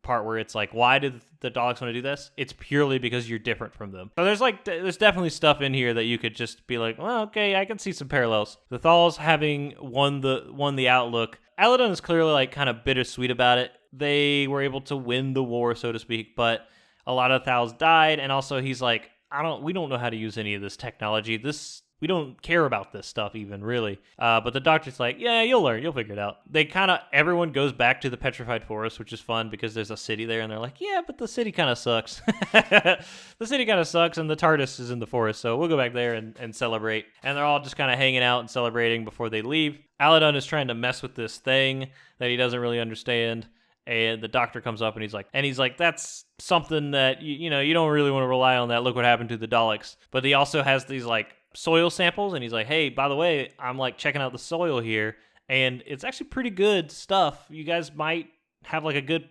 A: part where it's like, why did the Daleks want to do this? It's purely because you're different from them. So there's definitely stuff in here that you could just be like, well, okay, I can see some parallels. The Thals having won the Outlook, Aladdin is clearly, like, kind of bittersweet about it. They were able to win the war, so to speak, but a lot of Thals died, and also he's like, we don't know how to use any of this technology. We don't care about this stuff even, really. But the doctor's like, yeah, you'll learn. You'll figure it out. Everyone goes back to the petrified forest, which is fun because there's a city there, and they're like, yeah, but the city kind of sucks. The city kind of sucks, and the TARDIS is in the forest, so we'll go back there and celebrate. And they're all just kind of hanging out and celebrating before they leave. Aladdin is trying to mess with this thing that he doesn't really understand. And the doctor comes up and he's like, that's something that, you know, you don't really want to rely on that. Look what happened to the Daleks. But he also has these, like, soil samples, and he's like, hey, by the way, I'm, like, checking out the soil here, and it's actually pretty good stuff. You guys might have, like, a good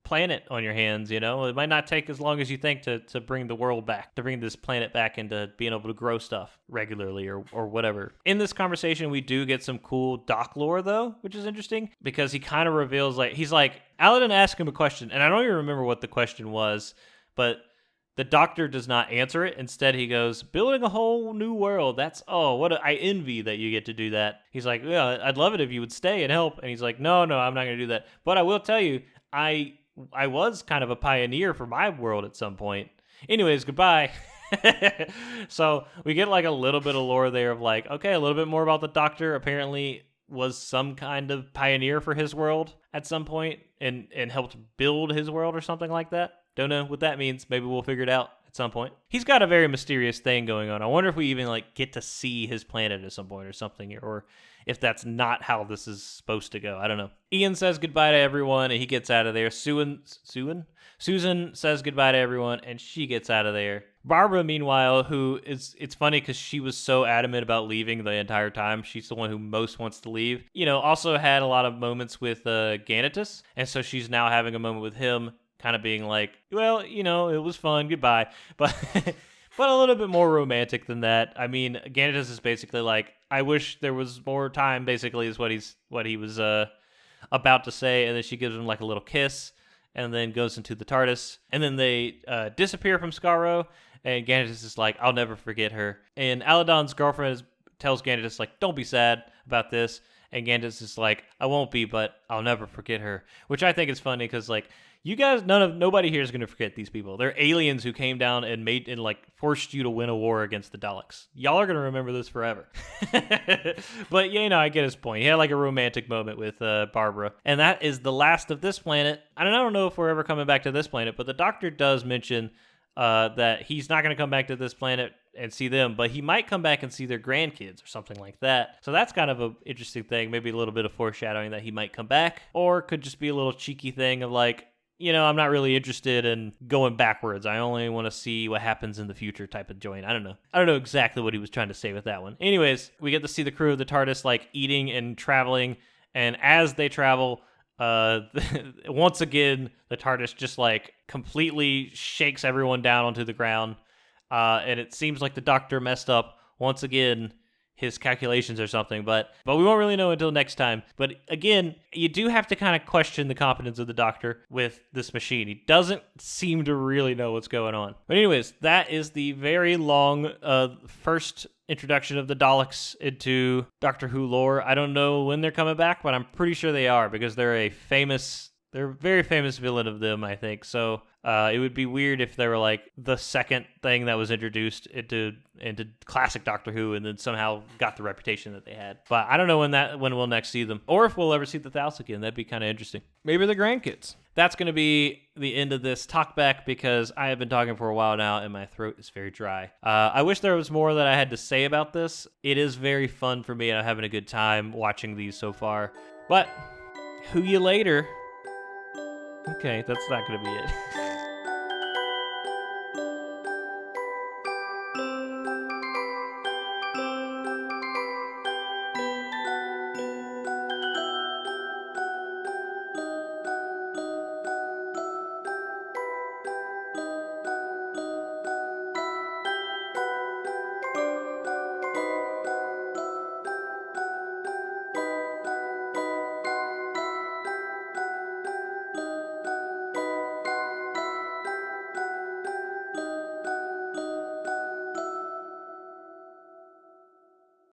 A: planet on your hands, you know? It might not take as long as you think to bring the world back, to bring this planet back into being able to grow stuff regularly or whatever. In this conversation, we do get some cool Doc lore, though, which is interesting, because he kind of reveals, like, he's like, Aladdin asked him a question, and I don't even remember what the question was, but the doctor does not answer it. Instead, he goes, building a whole new world. I envy that you get to do that. He's like, yeah, I'd love it if you would stay and help. And he's like, no, I'm not going to do that. But I will tell you, I was kind of a pioneer for my world at some point. Anyways, goodbye. So we get, like, a little bit of lore there of, like, okay, a little bit more about the doctor. Apparently was some kind of pioneer for his world at some point and helped build his world or something like that. Don't know what that means. Maybe we'll figure it out at some point. He's got a very mysterious thing going on. I wonder if we even, like, get to see his planet at some point or something, or if that's not how this is supposed to go. I don't know. Ian says goodbye to everyone, and he gets out of there. Susan says goodbye to everyone, and she gets out of there. Barbara, meanwhile, it's funny because she was so adamant about leaving the entire time. She's the one who most wants to leave. You know, also had a lot of moments with Ganatus, and so she's now having a moment with him, kind of being like, well, you know, it was fun, goodbye. But but a little bit more romantic than that. I mean, Ganatus is basically like, I wish there was more time, basically, is what he was about to say, and then she gives him, like, a little kiss, and then goes into the TARDIS, and then they disappear from Skaro, and Ganatus is like, I'll never forget her. And Aladdin's girlfriend tells Ganatus, like, don't be sad about this, and Ganatus is like, I won't be, but I'll never forget her, which I think is funny, because, like, you guys, nobody here is going to forget these people. They're aliens who came down and forced you to win a war against the Daleks. Y'all are going to remember this forever. But, yeah, you know, I get his point. He had, like, a romantic moment with Barbara. And that is the last of this planet. I don't know if we're ever coming back to this planet, but the doctor does mention that he's not going to come back to this planet and see them, but he might come back and see their grandkids or something like that. So that's kind of an interesting thing. Maybe a little bit of foreshadowing that he might come back, or could just be a little cheeky thing of, like, you know, I'm not really interested in going backwards. I only want to see what happens in the future type of joint. I don't know exactly what he was trying to say with that one. Anyways, we get to see the crew of the TARDIS, like, eating and traveling. And as they travel, once again, the TARDIS just, like, completely shakes everyone down onto the ground. And it seems like the doctor messed up once again. his calculations or something, but we won't really know until next time. But again, you do have to kind of question the competence of the Doctor with this machine. He doesn't seem to really know what's going on. But anyways, that is the very long first introduction of the Daleks into Doctor Who lore. I don't know when they're coming back, but I'm pretty sure they are, because they're a very famous villain of them, I think. So it would be weird if they were like the second thing that was introduced into classic Doctor Who and then somehow got the reputation that they had. But I don't know when we'll next see them, or if we'll ever see the Thals again. That'd be kind of interesting. Maybe the grandkids. That's going to be the end of this talkback, because I have been talking for a while now and my throat is very dry. I wish there was more that I had to say about this. It is very fun for me and I'm having a good time watching these so far. But who you later? Okay, that's not going to be it.